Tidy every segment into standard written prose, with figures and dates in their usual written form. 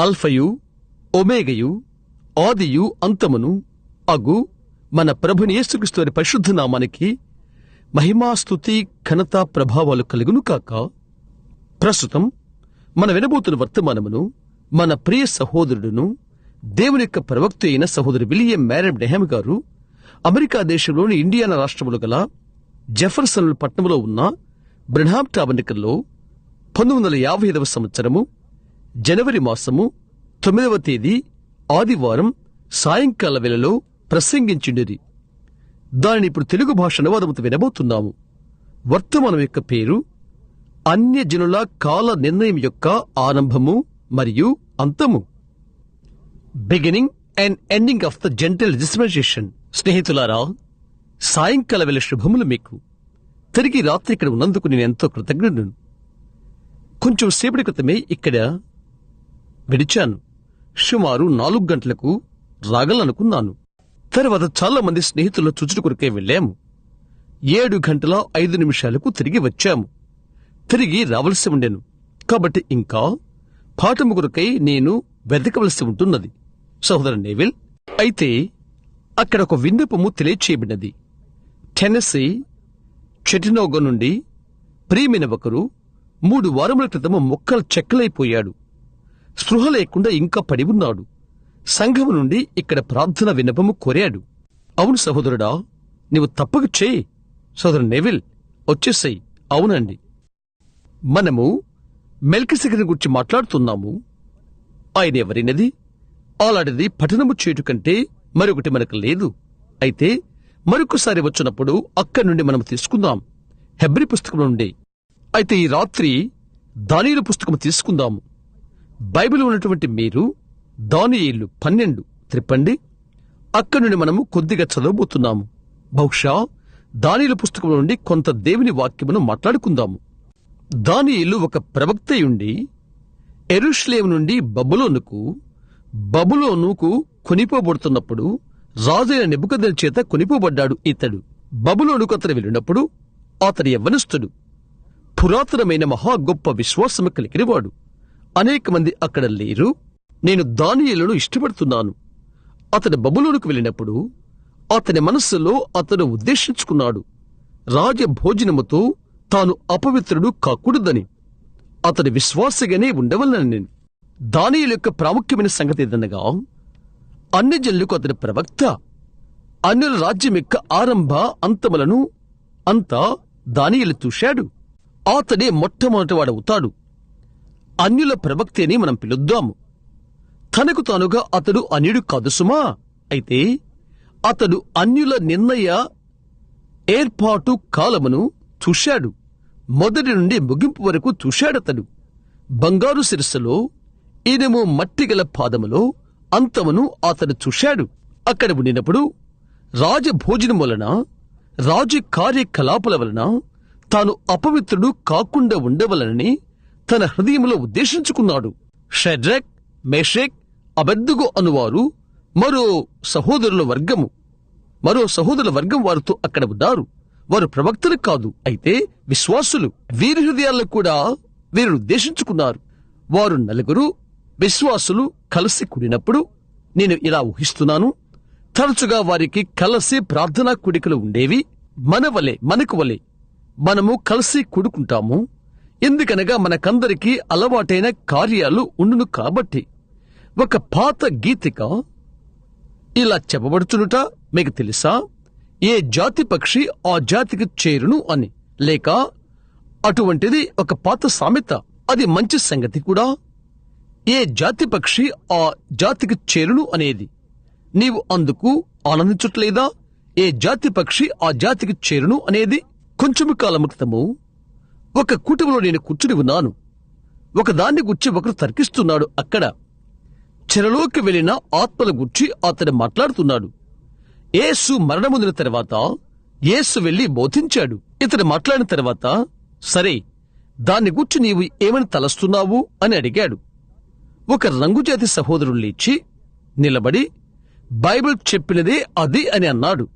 అల్ఫయు ఒమేగయు ఆదియు అంతమును అగు మన ప్రభుని యేసుక్రీస్తు వారి పరిశుద్ధ నామానికి మహిమాస్తుతి ఘనత ప్రభావాలు కలుగును కాక. ప్రస్తుతం మన వినబోతున్న వర్తమానమును మన ప్రియ సహోదరుడును దేవుని యొక్క ప్రవక్త అయిన సహోదరు విలియం మ్యారన్ డెహమ్ గారు అమెరికా దేశంలోని ఇండియానా రాష్ట్రములు గల జెఫర్సన్ పట్టణంలో ఉన్న బ్రెన్హామ్ టాబర్నకల్లో 1955వ సంవత్సరము జనవరి మాసము 9వ తేదీ ఆదివారం సాయంకాల వేళలో ప్రసంగించిండిరి. దానిని ఇప్పుడు తెలుగు భాష అనువాదముతో వినబోతున్నాము. వర్తమానం యొక్క పేరు అన్యజనుల కాల నిర్ణయం యొక్క ఆరంభము మరియు అంతము. Beginning and ending of the gentle dispensation. స్నేహితులారా, సాయంకాల వేళ శుభములు మీకు. తిరిగి రాత్రి ఇక్కడ ఉన్నందుకు నేను ఎంతో కృతజ్ఞుడును. కొంచెం సేపటి క్రితమే ఇక్కడ విడిచాను. సుమారు 4 గంటలకు రాగలనుకున్నాను. తర్వాత చాలా మంది స్నేహితుల చుచుడు కొరకే వెళ్ళాము. 7 గంటల 5 నిమిషాలకు తిరిగి వచ్చాము. తిరిగి రావలసి ఉండెను. కాబట్టి ఇంకా పాఠము కొరకై నేను వెతకవలసి ఉంటున్నది. సహోదరు నేవిల్, అయితే అక్కడ ఒక విన్నపము తెలియచేయబడినది. టెన్నెసీ చెటినోగా నుండి ప్రియమైన ఒకరు 3 వారముల క్రితము మొక్కలు చెక్కలైపోయాడు. స్పృహ లేకుండా ఇంకా పడి ఉన్నాడు. సంఘము నుండి ఇక్కడ ప్రార్థన విన్నపము కోరాడు. అవును సహోదరుడా, నీవు తప్పక చేయి. సహోదరు నెవిల్, వచ్చేసాయి. అవునండి, మనము మెల్కిసెదెకుని గురించి మాట్లాడుతున్నాము. ఆయన ఎవరినది? అలాంటిది పఠనము చేయుట కంటే మరొకటి మనకు లేదు. అయితే మరొకసారి వచ్చినప్పుడు అక్కడి నుండి మనం తీసుకుందాం, హెబ్రీ పుస్తకం నుండి. అయితే ఈ రాత్రి దానియేలు పుస్తకం తీసుకుందాము. బైబిల్ ఉన్నటువంటి మీరు దానియేలు 12 త్రిప్పండి. అక్కడి నుండి మనము కొద్దిగా చదవబోతున్నాము. బహుశా దానియేలు పుస్తకం నుండి కొంత దేవుని వాక్యమును మాట్లాడుకుందాము. దానియేలు ఒక ప్రవక్తయుండి యెరూషలేము నుండి బబులోనుకు కొనిపోబడుతున్నప్పుడు రాజైన నెబుకద్నెజరు చేత కొనిపోబడ్డాడు. ఇతడు బబులోనుకు అతను వెళ్ళినప్పుడు అతడు యవ్వనస్తుడు, పురాతనమైన మహా గొప్ప విశ్వాసము కలిగినవాడు. అనేక మంది అక్కడ లేరు. నేను దానియేలును ఇష్టపడుతున్నాను. అతడు బబులోనుకు వెళ్ళినప్పుడు అతని మనస్సులో అతడు ఉద్దేశించుకున్నాడు, రాజభోజనముతో తాను అపవిత్రుడు కాకూడదని. అతడు విశ్వాసగానే ఉండవలనని. నేను దానియేలు యొక్క ప్రాముఖ్యమైన సంగతి ఏదనగా, అన్యజనులకు అతని ప్రవక్త. అన్యుల రాజ్యం యొక్క ఆరంభ అంతములను అంతా దానియేలు చూశాడు. అతడే మొట్టమొదటివాడవుతాడు. అన్యుల ప్రవక్త అని మనం పిలుద్దాము. తనకు తానుగా అతడు అన్యుడు కాదు సుమా. అయితే అతడు అన్యుల నిర్ణయ ఏర్పాటు కాలమును చూశాడు. మొదటి నుండి ముగింపు వరకు చూశాడతడు. బంగారు శిరస్సులో, ఇనుము మట్టిగల పాదములో అంతమును అతడు చూశాడు. అక్కడ ఉండినప్పుడు రాజభోజనం వలన, రాజు కార్యకలాపాల వలన తాను అపవిత్రుడు కాకుండా ఉండవలనని తన హృదయంలో ఉద్దేశించుకున్నాడు. షడ్రక్, మేషక్, అబెద్నెగో అనువారు మరో సహోదరుల వర్గం వారితో అక్కడ ఉన్నారు. వారు ప్రవక్తలు కాదు, అయితే విశ్వాసులు. వీరి హృదయాల్లో కూడా వీరు ఉద్దేశించుకున్నారు. వారు 4 విశ్వాసులు కలిసి కూడినప్పుడు, నేను ఇలా ఊహిస్తున్నాను, తరచుగా వారికి కలిసి ప్రార్థనా కూడికలు ఉండేవి. మనకు వలె మనము కలిసి కూడుకుంటాము. ఎందుకనగా మనకందరికీ అలవాటైన కార్యాలు ఉండును కాబట్టి. ఒక పాత గీతిక ఇలా చెప్పబడుచునుట మీకు తెలుసా? ఏ జాతి పక్షి ఆ జాతికి చేరును అని. లేక అటువంటిది ఒక పాత సామెత. అది మంచి సంగతి కూడా. ఏ జాతి పక్షి ఆ జాతికి చేరును అనేది. నీవు అందుకు ఆనందించట్లేదా? ఏ జాతి పక్షి ఆ జాతికి చేరును అనేది. కొంచెము కాలం క్రితము ఒక కూటమిలో నేను కూర్చుని ఉన్నాను. ఒకదాన్ని గుర్చి ఒకరు తర్కిస్తున్నాడు. అక్కడ చెరలోకి వెళ్లిన ఆత్మల గుర్చి అతడు మాట్లాడుతున్నాడు. యేసు మరణముందిన తర్వాత యేసు వెళ్లి బోధించాడు. ఇతడు మాట్లాడిన తర్వాత, సరే, దాన్ని గుర్చి నీవు ఏమని తలస్తున్నావు అని అడిగాడు. ఒక రంగుజాతి సహోదరుడు లేచి నిలబడి, బైబిల్ చెప్పినదే అది అని అన్నాడు.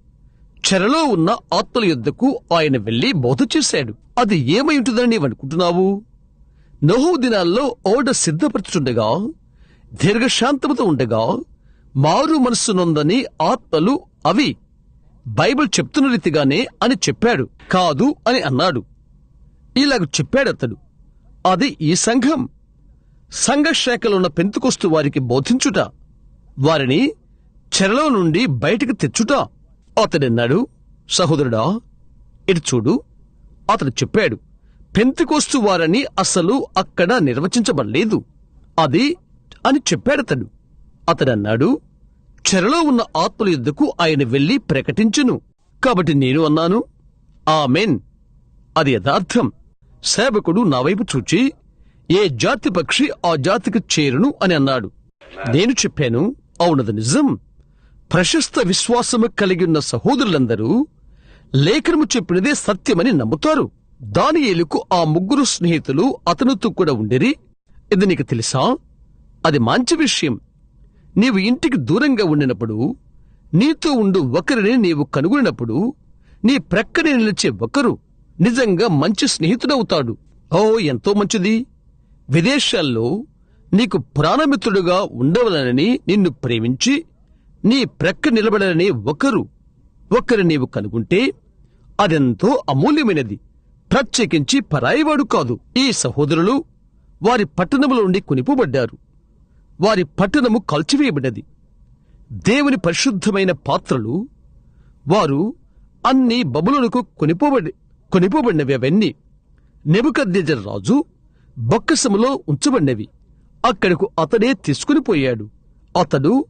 చెరలో ఉన్న ఆత్మల యొద్దకు ఆయన వెళ్లి బోధ చేశాడు. అది ఏమై ఉంటుందని నీవనుకుంటున్నావు? నోహు దినాల్లో ఓడ సిద్ధపరచుండగా దీర్ఘశాంతముతో ఉండగా మారు మనస్సు నొందని ఆత్మలు అవి బైబిల్ చెప్తున్న రీతిగానే అని చెప్పాడు. కాదు అని అన్నాడు. ఇలాగ చెప్పాడతడు. అది ఈ సంఘం. సంఘ శాఖలో ఉన్న పెంతెకొస్తు వారికి బోధించుట, వారిని చెరలో నుండి బయటికి తెచ్చుట. అతడన్నాడు, సహోదరుడా ఇటు చూడు. అతడు చెప్పాడు, పెంతెకొస్తు వారని అసలు అక్కడ నిర్వచించబడలేదు అది అని చెప్పాడతడు. అతడన్నాడు, చెరలో ఉన్న ఆత్మల యుద్ధకు ఆయన వెళ్లి ప్రకటించును. కాబట్టి నేను అన్నాను, ఆమెన్, అది యథార్థం. సేవకుడు నా వైపు చూచి, ఏ జాతి పక్షి ఆ జాతికి చేరును అని అన్నాడు. నేను చెప్పాను, అవునది నిజం. ప్రశస్త విశ్వాసము కలిగి ఉన్న సహోదరులందరూ లేఖనము చెప్పినదే సత్యమని నమ్ముతారు. దానియేలుకు ఆ ముగ్గురు స్నేహితులు అతనితో కూడా ఉండిరి. ఇది నీకు తెలుసా? అది మంచి విషయం. నీవు ఇంటికి దూరంగా ఉండినప్పుడు, నీతో ఉండు ఒకరిని నీవు కనుగొనినప్పుడు, నీ ప్రక్కనే నిలిచే ఒకరు నిజంగా మంచి స్నేహితుడవుతాడు. ఓ, ఎంతో మంచిది. విదేశాల్లో నీకు ప్రాణమిత్రుడుగా ఉండవలనని నిన్ను ప్రేమించి నీ ప్రక్క నిలబడాలని ఒకరు నీవు కనుగొంటే అదెంతో అమూల్యమైనది. ప్రత్యేకించి పరాయివాడు కాదు. ఈ సహోదరులు వారి పట్టణములో నుండి కొనిపోబడ్డారు. వారి పట్టణము కాల్చివేయబడ్డది. దేవుని పరిశుద్ధమైన పాత్రలు వారు అన్ని బబులోనుకు కొనిపోబడినవి. అవన్నీ నెబుకద్నెజరు రాజు బొక్కసములో ఉంచబడినవి. అక్కడకు అతడే తీసుకుని పోయాడు. అతడు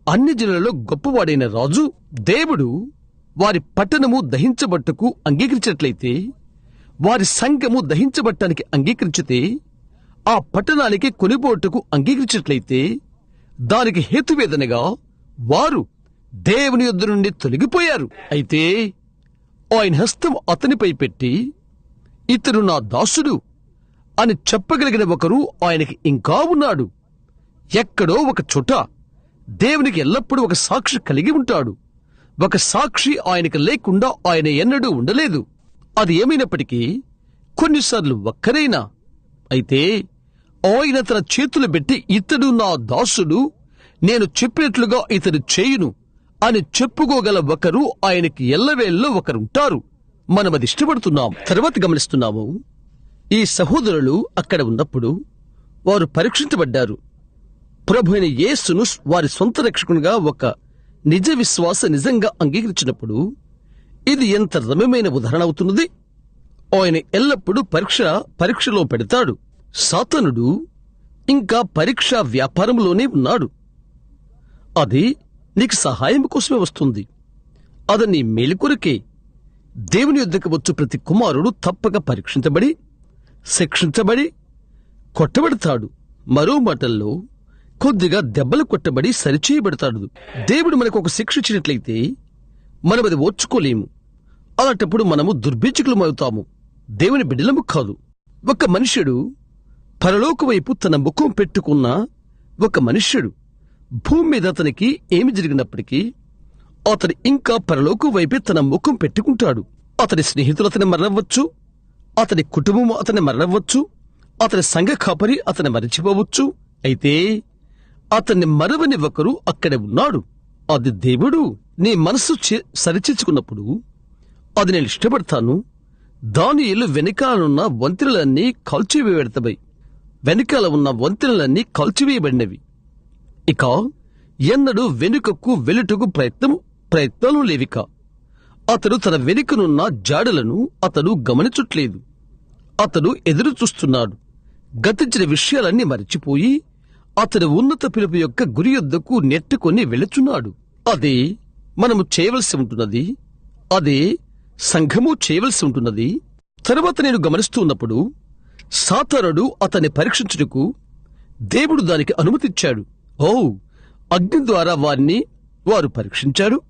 అన్ని జనులలో గొప్పవాడైన రాజు. దేవుడు వారి పట్టణము దహించబట్టకు అంగీకరించినట్లయితే, వారి సంఘము దహించబట్టానికి అంగీకరించితే, ఆ పట్టణానికి కొనిపోటుకు అంగీకరించినట్లయితే, దానికి హేతువేదనగా వారు దేవుని యొద్ద నుండి తొలగిపోయారు. అయితే ఆయన హస్తం అతనిపై పెట్టి, ఇతడు నా దాసుడు అని చెప్పగలిగిన ఒకరు ఆయనకి ఇంకా ఉన్నాడు. ఎక్కడో ఒక చోట దేవునికి ఎల్లప్పుడూ ఒక సాక్షి కలిగి ఉంటాడు. ఒక సాక్షి ఆయనకి లేకుండా ఆయన ఎన్నడూ ఉండలేదు. అది ఏమైనప్పటికీ కొన్నిసార్లు ఒక్కరైనా. అయితే ఆయన తన చేతులు పెట్టి, ఇతడు నా దాసుడు, నేను చెప్పినట్లుగా ఇతడు చేయును అని చెప్పుకోగల ఒకరు ఆయనకి ఎల్లవేళ్ళలో ఒకరుంటారు. మనం అది ఇష్టపడుతున్నాం. తర్వాత గమనిస్తున్నాము, ఈ సహోదరులు అక్కడ ఉన్నప్పుడు వారు పరీక్షించబడ్డారు. ప్రభు అయిన యేసును వారి సొంత రక్షకునిగా ఒక నిజ విశ్వాస నిజంగా అంగీకరించినప్పుడు ఇది ఎంత రమ్యమైన ఉదాహరణ అవుతున్నది. ఆయన ఎల్లప్పుడూ పరీక్షలో పెడతాడు. సాతానుడు ఇంకా పరీక్ష వ్యాపారంలోనే ఉన్నాడు. అది నీకు సహాయం కోసమే వస్తుంది. అది నీ మేలు కొరకే. దేవుని యొద్దకు వచ్చు ప్రతి కుమారుడు తప్పక పరీక్షించబడి, శిక్షించబడి, కొట్టబడతాడు. మరో మాటల్లో కొద్దిగా దెబ్బలు కొట్టబడి సరిచేయబడతాడు. దేవుడు మనకు ఒక శిక్ష ఇచ్చినట్లయితే మనం అది ఓర్చుకోలేము. అలాంటప్పుడు మనము దుర్భిక్షకులమవుతాము. దేవుని బిడ్డలము కాదు. ఒక మనుష్యుడు పరలోక వైపు తన ముఖం పెట్టుకున్న ఒక మనుష్యుడు భూమి మీద అతనికి ఏమి జరిగినప్పటికీ అతడు ఇంకా పరలోకం వైపే తన ముఖం పెట్టుకుంటాడు. అతని స్నేహితులు అతని మరణవచ్చు, అతని కుటుంబం అతని మరణవచ్చు, అతని సంఘ కాపరి అతని మరిచిపోవచ్చు. అయితే అతన్ని మరవని ఒకరు అక్కడే ఉన్నాడు. అది దేవుడు. నీ మనస్సు సరిచేసుకున్నప్పుడు అది నేను ఇష్టపడతాను. దానియేలు వెనకాలనున్న వంతెనలన్నీ కాల్చివేయబడతాయి. వెనకాల ఉన్న వంతెనలన్నీ కాల్చివేయబడినవి. ఇక ఎన్నడూ వెనుకకు వెలుటకు ప్రయత్నాలు లేవిక. అతడు తన వెనుకనున్న జాడలను అతడు గమనించట్లేదు. అతడు ఎదురు చూస్తున్నాడు. గతించిన విషయాలన్నీ మరిచిపోయి అతడు ఉన్నత పిలుపు యొక్క గురి యొద్దకు నెట్టుకొని వెళుచున్నాడు. అదే మనము చేయవలసి ఉంటున్నది. అదే సంఘము చేయవలసి ఉంటున్నది. తరువాత నేను గమనిస్తూ ఉన్నప్పుడు సాతానుడు అతన్ని పరీక్షించుటకు దేవుడు దానికి అనుమతిచ్చాడు. అగ్ని ద్వారా వారు పరీక్షించారు.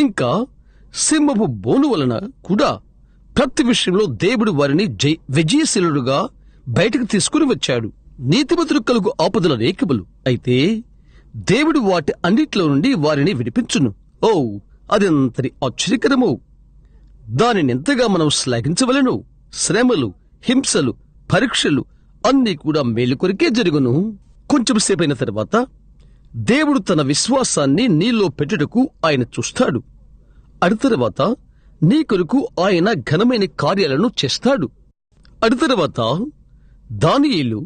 ఇంకా సింహపు బోను వలన కూడా ప్రతి విషయంలో దేవుడు వారిని విజయశీలుడుగా బయటకు తీసుకుని వచ్చాడు. నీతిమంతులకు కలుగు ఆపదల రేఖములు. అయితే దేవుడు వాటి అన్నిట్లో నుండి వారిని విడిపించును. అదెంతటి ఆశ్చర్యకరము! దానినెంతగా మనం శ్లాఘించవలెను. శ్రమలు, హింసలు, పరీక్షలు అన్నీ కూడా మేలు కొరికే జరుగును. కొంచెం సేపైన తర్వాత దేవుడు తన విశ్వాసాన్ని నీలో పెట్టుటకు ఆయన చూస్తాడు. అటు తర్వాత నీ కొరకు ఆయన ఘనమైన కార్యాలను చేస్తాడు. అటు తర్వాత దానియేలు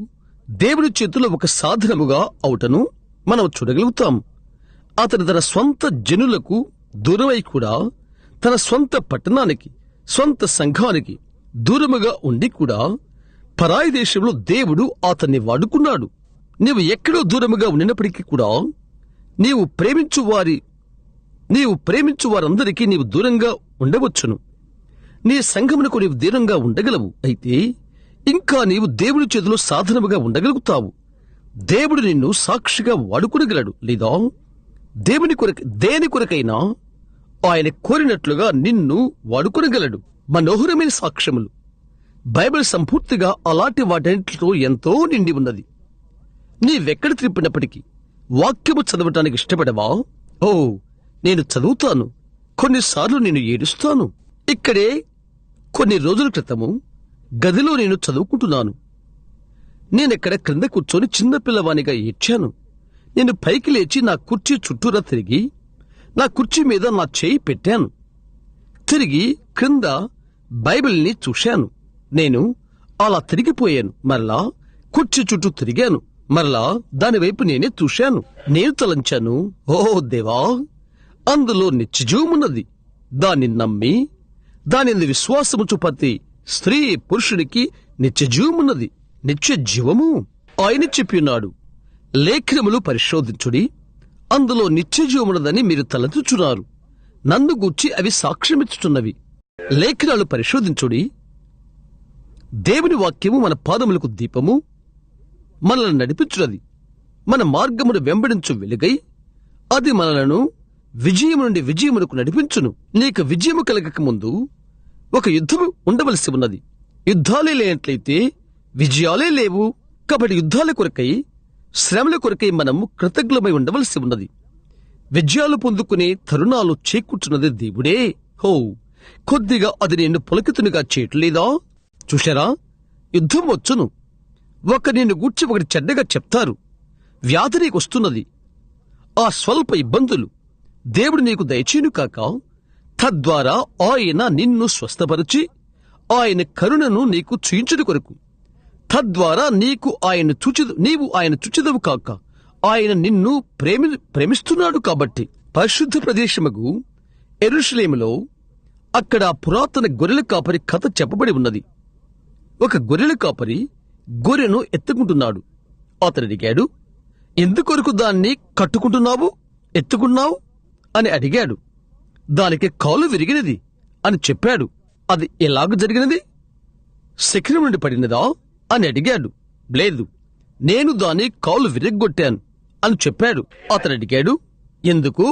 దేవుడి చేతిలో ఒక సాధనముగా అవుటను మనం చూడగలుగుతాం. అతను తన స్వంత జనులకు దూరమై కూడా, తన స్వంత పట్టణానికి, స్వంత సంఘానికి దూరముగా ఉండి కూడా పరాయి దేశంలో దేవుడు అతన్ని వాడుకున్నాడు. నీవు ఎక్కడో దూరముగా ఉండినప్పటికీ కూడా నీవు ప్రేమించు వారందరికీ నీవు దూరంగా ఉండవచ్చును. నీ సంఘమునకు నీవు దూరంగా ఉండగలవు. అయితే ఇంకా నీవు దేవుడి చేతిలో సాధనముగా ఉండగలుగుతావు. దేవుడు నిన్ను సాక్షిగా వాడుకునగలడు. లేదా దేని కొరకైనా ఆయన కోరినట్లుగా నిన్ను వాడుకునగలడు. మనోహరమైన సాక్ష్యములు బైబిల్ సంపూర్తిగా అలాంటి వాటిలో ఎంతో నిండి ఉన్నది. నీవెక్కడ త్రిప్పినప్పటికీ వాక్యము చదవటానికి ఇష్టపడవా? ఓ, నేను చదువుతాను. కొన్నిసార్లు నేను ఏడుస్తాను. ఇక్కడే కొన్ని రోజుల క్రితము గదిలో నేను చదువుకుంటున్నాను. నేనెక్కడ క్రింద కూర్చొని చిన్నపిల్లవానిగా ఏడ్చాను. నేను పైకి లేచి నా కుర్చీ చుట్టూరా తిరిగి నా కుర్చీ మీద నా చేయి పెట్టాను. తిరిగి క్రింద బైబిల్ని చూశాను. నేను అలా తిరిగిపోయాను. మరలా కుర్చీ చుట్టూ తిరిగాను. మరలా దానివైపు నేనే చూశాను. నేను తలంచాను, ఓ దేవా, అందులో నిత్యజీవమున్నది. దాన్ని నమ్మి దానిని విశ్వాసము చూపతి స్త్రీ పురుషుడికి నిత్యజీవమున్నది. నిత్యజీవము ఆయన చెప్పినాడు, లేఖనములు పరిశోధించుడి, అందులో నిత్యజీవమున్నదని మీరు తలచుచున్నారు. నన్ను గూర్చి అవి సాక్ష్యమిచ్చుచున్నవి. లేఖనాలు పరిశోధించుడి. దేవుని వాక్యము మన పాదములకు దీపము, మనల్ని నడిపించున్నది. మన మార్గమును వెంబడించు వెలుగై అది మనలను విజయము నుండి విజయమునకు నడిపించును. నీకు విజయము కలగక ముందు ఒక యుద్ధము ఉండవలసి ఉన్నది. యుద్ధాలే లేనట్లయితే విజయాలే లేవు. కాబట్టి యుద్ధాల కొరకై, శ్రమల కొరకై మనము కృతజ్ఞమై ఉండవలసి ఉన్నది. విజయాలు పొందుకునే తరుణాలు చేకూర్చున్నది దేవుడే. హో, కొద్దిగా అది నిన్ను పులకితునిగా చేయట్లేదా? చూశారా, యుద్ధం వచ్చును. నిన్ను గూర్చి ఒకటి చెడ్డగా చెప్తారు. వ్యాధి నీకొస్తున్నది. ఆ స్వల్ప ఇబ్బందులు దేవుడు నీకు దయచేయును కాక, తద్వారా ఆయన నిన్ను స్వస్థపరిచి ఆయన కరుణను నీకు చూయించుట కొరకు, తద్వారా నీవు ఆయన చూచెదవు కాక, ఆయన నిన్ను ప్రేమిస్తున్నాడు. కాబట్టి పరిశుద్ధ ప్రదేశముకు యెరూషలేములో అక్కడ పురాతన గొర్రెల కాపరి కథ చెప్పబడి ఉన్నది. ఒక గొర్రెల కాపరి గొర్రెను ఎత్తుకుంటున్నాడు. అతడు అడిగాడు, ఎందుకొరకు దాన్ని ఎత్తుకున్నావు అని అడిగాడు. దానికి కాలు విరిగినది అని చెప్పాడు. అది ఎలాగ జరిగినది? శిఖరం నుండి పడినదా అని అడిగాడు. లేదు, నేను దాని కాలు విరగ్గొట్టాను అని చెప్పాడు. అతడు అడిగాడు, ఎందుకు?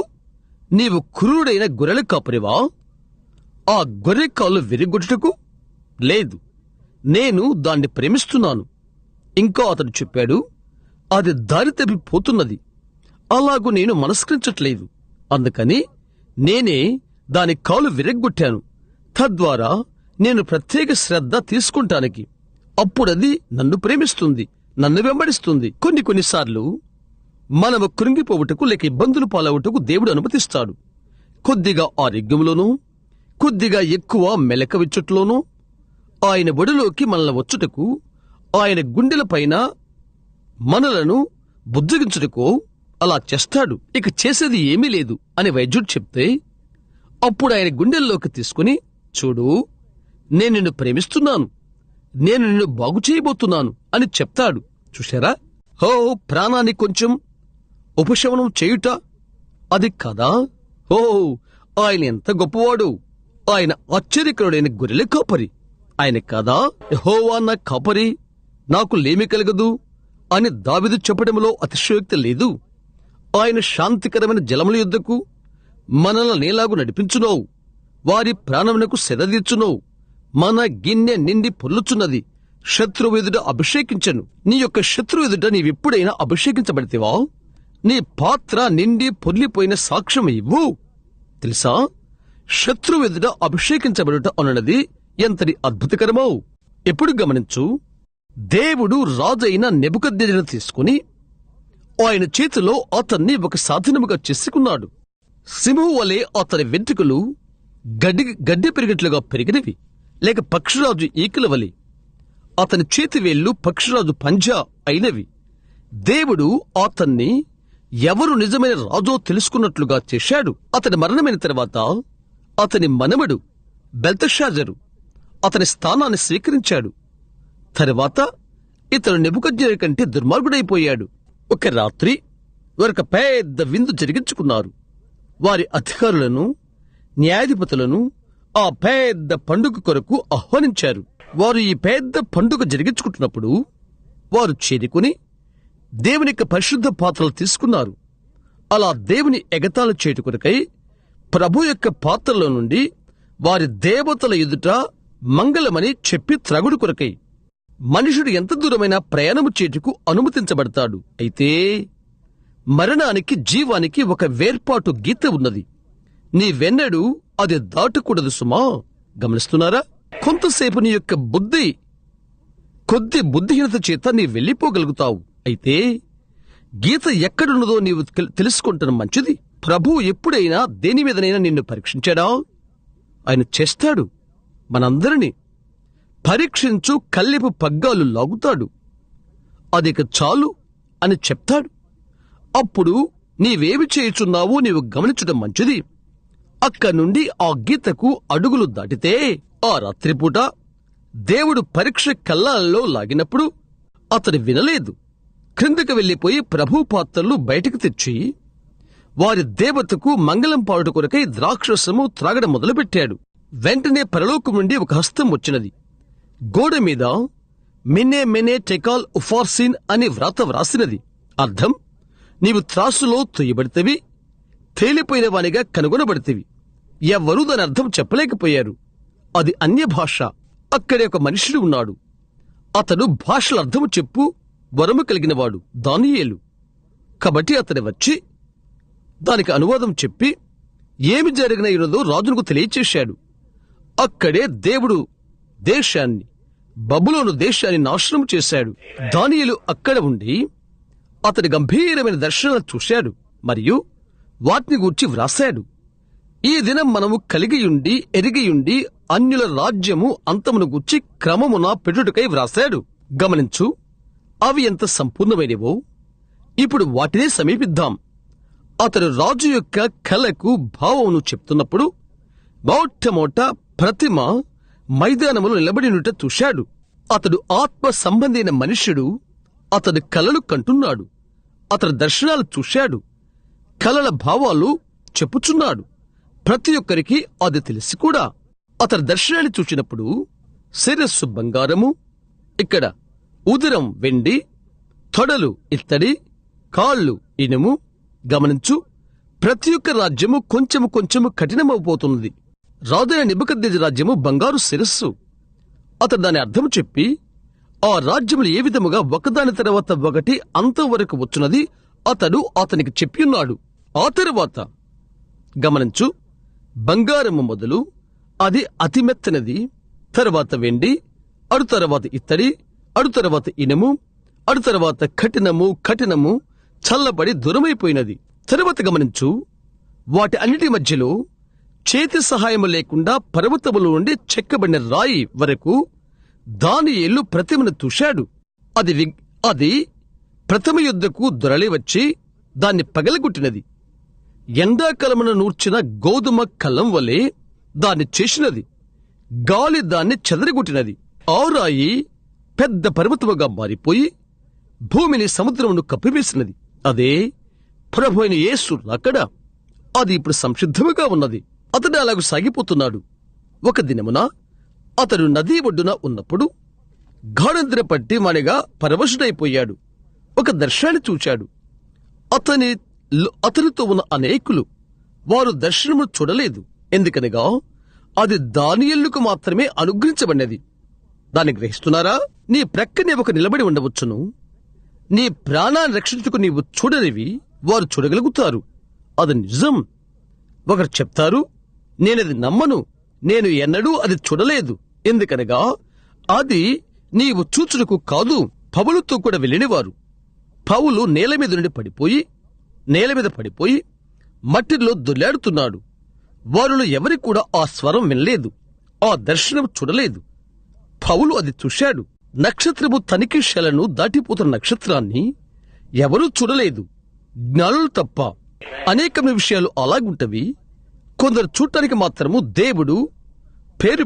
నీవు క్రూరుడైన గొర్రెల కాపరివా? ఆ గొర్రె కాలు విరగ్గొట్టుటకు? లేదు, నేను దాన్ని ప్రేమిస్తున్నాను. ఇంకా అతడు చెప్పాడు, అది దారి తప్పిపోతున్నది. అలాగూ నేను మనస్కరించట్లేదు. అందుకని నేనే దాని కాలు విరగ్గొట్టాను. తద్వారా నేను ప్రత్యేక శ్రద్ధ తీసుకుంటానికి. అప్పుడది నన్ను ప్రేమిస్తుంది, నన్ను వెంబడిస్తుంది. కొన్నిసార్లు మనము కృంగిపోవుటకు లేక ఇబ్బందులు పాలవుటకు దేవుడు అనుమతిస్తాడు. కొద్దిగా ఆరోగ్యంలోనూ, కొద్దిగా ఎక్కువ మెలకవిచ్చట్లోనూ ఆయన ఒడిలోకి మనల్ని వచ్చుటకు, ఆయన గుండెలపైన మనలను బుజ్జగించుటకు అలా చేస్తాడు. ఇక చేసేది ఏమీ లేదు అని వైద్యుడు చెప్తే, అప్పుడు ఆయన గుండెల్లోకి తీసుకుని, చూడు, నేను నిన్ను ప్రేమిస్తున్నాను, నేను నిన్ను బాగు చేయబోతున్నాను అని చెప్తాడు. చూశారా? హో, ప్రాణాన్ని కొంచెం ఉపశమనం చేయుట అది కదా. ఓ, ఆయన ఎంత గొప్పవాడు! ఆయన ఆశ్చర్యకరుడైన గొర్రెల కాపరి. ఆయన కాదా, యెహోవా నా కాపరి, నాకు లేమి కలగదు అని దావీదు చెప్పడంలో అతిశయోక్తి లేదు. ఆయన శాంతికరమైన జలముల యొద్దకు మనల నీలాగు నడిపించునో, వారి ప్రాణమునకు సెదదీర్చునో. మన గిన్నె నిండి పొర్లుచున్నది, శత్రువు ఎదుట అభిషేకించను. నీ యొక్క శత్రువు ఎదుట నీవెప్పుడైనా అభిషేకించబడితేవా? నీ పాత్ర నిండి పొర్లిపోయిన సాక్ష్యం ఇవ్వు. తెలుసా, శత్రువు ఎదుట అభిషేకించబడుట అన్నది ఎంతటి అద్భుతకరమో. ఎప్పుడు గమనించు, దేవుడు రాజైన నెబుకద్నెజరును తీసుకుని ఆయన చేతిలో అతన్ని ఒక సాధనముగా చేసుకున్నాడు. సింహం వలె అతని వెంట్రుకలు గడ్డి పెరిగినట్లుగా పెరిగినవి, లేక పక్షిరాజు ఈకల వలె అతని చేతివేళ్లు పక్షిరాజు పంజా అయినవి. దేవుడు అతన్ని ఎవరు నిజమైన రాజో తెలుసుకున్నట్లుగా చేశాడు. అతని మరణమైన తర్వాత అతని మనమడు బెల్తషాజరు అతని స్థానాన్ని స్వీకరించాడు. తరువాత ఇతను నెబుకద్నెజరు కంటే దుర్మార్గుడైపోయాడు. ఒక రాత్రి వారొక పెద్ద విందు జరిగించుకున్నారు. వారి అధికారులను, న్యాయాధిపతులను ఆ పెద్ద పండుగ కొరకు ఆహ్వానించారు. వారు ఈ పెద్ద పండుగ జరిగించుకుంటున్నప్పుడు వారు చేరుకుని దేవుని యొక్క పరిశుద్ధ పాత్రలు తీసుకున్నారు. అలా దేవుని ఎగతాళి చేటు కొరకై ప్రభు యొక్క పాత్రలో నుండి వారి దేవతల ఎదుట మంగళమని చెప్పి త్రాగుడు కొరకై మనుషుడు ఎంత దూరమైన ప్రయాణము చేటుకు అనుమతించబడతాడు. అయితే మరణానికి జీవానికి ఒక వేర్పాటు గీత ఉన్నది. నీవెన్నడూ అది దాటకూడదు సుమా. గమనిస్తున్నారా? కొంతసేపు నీ యొక్క కొద్ది బుద్ధిహీనత చేత నీ వెళ్ళిపోగలుగుతావు. అయితే గీత ఎక్కడున్నదో నీవు తెలుసుకుంటడం మంచిది. ప్రభువు ఎప్పుడైనా దేని మీదనైనా నిన్ను పరీక్షించాడా? ఆయన చేస్తాడు. మనందరినీ పరీక్షించు కల్లెపు పగ్గాలు లాగుతాడు. అదిక చాలు అని చెప్తాడు. అప్పుడు నీవేమి చేయుచున్నావో నీవు గమనించడం మంచిది. అక్కడి నుండి ఆ గీతకు అడుగులు దాటితే ఆ రాత్రిపూట దేవుడు పరీక్ష కల్లాలలో లాగినప్పుడు అతడు వినలేదు. క్రిందకు వెళ్లిపోయి ప్రభు పాత్రలు బయటకు తెచ్చి వారి దేవతకు మంగళం పాడుట కొరకై ద్రాక్షరసము త్రాగడం మొదలుపెట్టాడు. వెంటనే పరలోకం నుండి ఒక హస్తం వచ్చినది. గోడ మీద మెనే మెనే టెకాల్ ఉఫార్సిన్ అని వ్రాసినది. అర్థం, నీవు త్రాసులో తొయ్యబడితేవి, తేలిపోయిన వానిగా కనుగొనబడితేవి. ఎవ్వరూ దాని అర్థం చెప్పలేకపోయారు. అది అన్య భాష. అక్కడే ఒక మనుషుడు ఉన్నాడు. అతడు భాషల అర్థము చెప్పు వరము కలిగినవాడు, దానియేలు. కాబట్టి అతడు వచ్చి దానికి అనువాదం చెప్పి ఏమి జరిగినదో రాజునకు తెలియచేశాడు. అక్కడే దేవుడు దేశాన్ని, బబులోను దేశాన్ని నాశనం చేశాడు. దానియేలు అక్కడ ఉండి అతడి గంభీరమైన దర్శనాలు చూశాడు మరియు వాటిని గూర్చి వ్రాశాడు. ఈ దినం మనము కలిగియుండి ఎరిగియుండి అన్యుల రాజ్యము అంతమును గూర్చి క్రమమున పెట్టుటకై వ్రాశాడు. గమనించు, అవి ఎంత సంపూర్ణమైనవో. ఇప్పుడు వాటినే సమీపిద్దాం. అతడు రాజు యొక్క కళకు భావమును చెప్తున్నప్పుడు మొట్టమొదట ప్రతిమ మైదానములో నిలబడినుట చూశాడు. అతడు ఆత్మ సంబంధైన మనుష్యుడు. అతడు కలలు కంటున్నాడు. అతడు దర్శనాలు చూశాడు. కలల భావాలు చెప్పుచున్నాడు. ప్రతి ఒక్కరికి అది తెలిసి కూడా అతడు దర్శనాన్ని చూచినప్పుడు శిరస్సు బంగారము, ఇక్కడ ఉదరం వెండి, తొడలు ఇత్తడి, కాళ్ళు ఇనుము. గమనించు, ప్రతి ఒక్క రాజ్యము కొంచెము కొంచెము కఠినమైపోతున్నది. రాజైన నెబుకద్నెజరు రాజ్యము బంగారు శిరస్సు. అతడు దాని అర్థము చెప్పి ఆ రాజ్యములు ఏ విధముగా ఒకదాని తర్వాత ఒకటి అంతవరకు వచ్చున్నది అతడు అతనికి చెప్పియున్నాడు. ఆ తరువాత గమనించు, బంగారము మొదలు అది అతి మెత్తనది, తరువాత వెండి, అడు తర్వాత ఇత్తడి, అడు తర్వాత ఇనుము, అడు తర్వాత కఠినము చల్లబడి దూరమైపోయినది. తరువాత గమనించు, వాటి అన్నిటి మధ్యలో చేతి సహాయము లేకుండా పర్వతముల నుండి చెక్కబడిన రాయి వరకు దానియేలు ప్రతిమను చూశాడు. అది ప్రథమ యుద్ధకు దొరలి వచ్చి దాన్ని పగలగొట్టినది. ఎండాకాలమున నూర్చిన గోధుమ కల్లం వలె దాన్ని చేసినది. గాలి దాన్ని చెదరగొట్టినది. ఆ రాయి పెద్ద పర్వతముగా మారిపోయి భూమిని సముద్రమును కప్పివేసినది. అదే ప్రభు అయిన యేసు రాకడ. అది ఇప్పుడు సంసిద్ధముగా ఉన్నది. అతడు అలాగూ సాగిపోతున్నాడు. ఒక దినమున అతడు నదీ ఒడ్డున ఉన్నప్పుడు గాఢనిద్ర పట్టి మనగా పరవశుడైపోయాడు. ఒక దర్శనాన్ని చూచాడు. అతనితో ఉన్న అనేకులు వారు దర్శనము చూడలేదు. ఎందుకనగా అది దానియేలుకు మాత్రమే అనుగ్రహించబడినది. దాన్ని గ్రహిస్తున్నారా? నీ ప్రక్కనే ఒక నిలబడి ఉండవచ్చును. నీ ప్రాణాన్ని రక్షించుకు నీవు చూడనివి వారు చూడగలుగుతారు. అది నిజం. ఒకరు చెప్తారు, నేనది నమ్మను, నేను ఎన్నడూ అది చూడలేదు. ఎందుకనగా అది నీవు చూచుటకు కాదు పౌలుతో కూడా వెళ్ళినవారు. పౌలు నేల మీద పడిపోయి మట్టిలో దొర్లాడుతున్నాడు. వారిలో ఎవరి కూడా ఆ స్వరం వినలేదు, ఆ దర్శనం చూడలేదు. పౌలు అది చూశాడు. నక్షత్రము తనిఖీశాలను దాటిపోతున్న నక్షత్రాన్ని ఎవరూ చూడలేదు, జ్ఞానులు తప్ప. అనేకమైన విషయాలు అలాగుంటవి. కొందరు చూడటానికి మాత్రము దేవుడు పేరు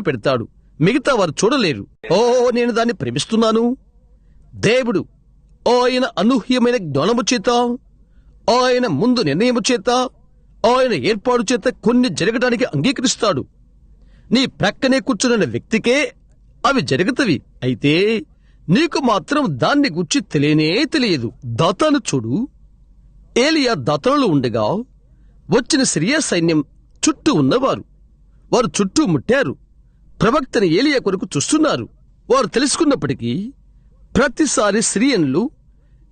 పెడతాడు, మిగతా వారు చూడలేరు. నేను దాన్ని ప్రేమిస్తున్నాను. దేవుడు ఆయన అనూహ్యమైన జ్ఞానము చేత, ఆయన ముందు నిర్ణయము చేత, ఆయన ఏర్పాటు చేత కొన్ని జరగడానికి అంగీకరిస్తాడు. నీ ప్రక్కనే కూర్చున్న వ్యక్తికే అవి జరుగుతవి. అయితే నీకు మాత్రం దాన్ని గురించి తెలియదు. దాతాను చూడు. ఏలియా దాతానులో ఉండగా వచ్చిన సిరియా సైన్యం చుట్టూ ఉన్నవారు. వారు చుట్టూ ముట్టారు. ప్రవక్తని ఏలియా కొరకు చూస్తున్నారు. వారు తెలుసుకున్నప్పటికీ ప్రతిసారి సిరియన్లు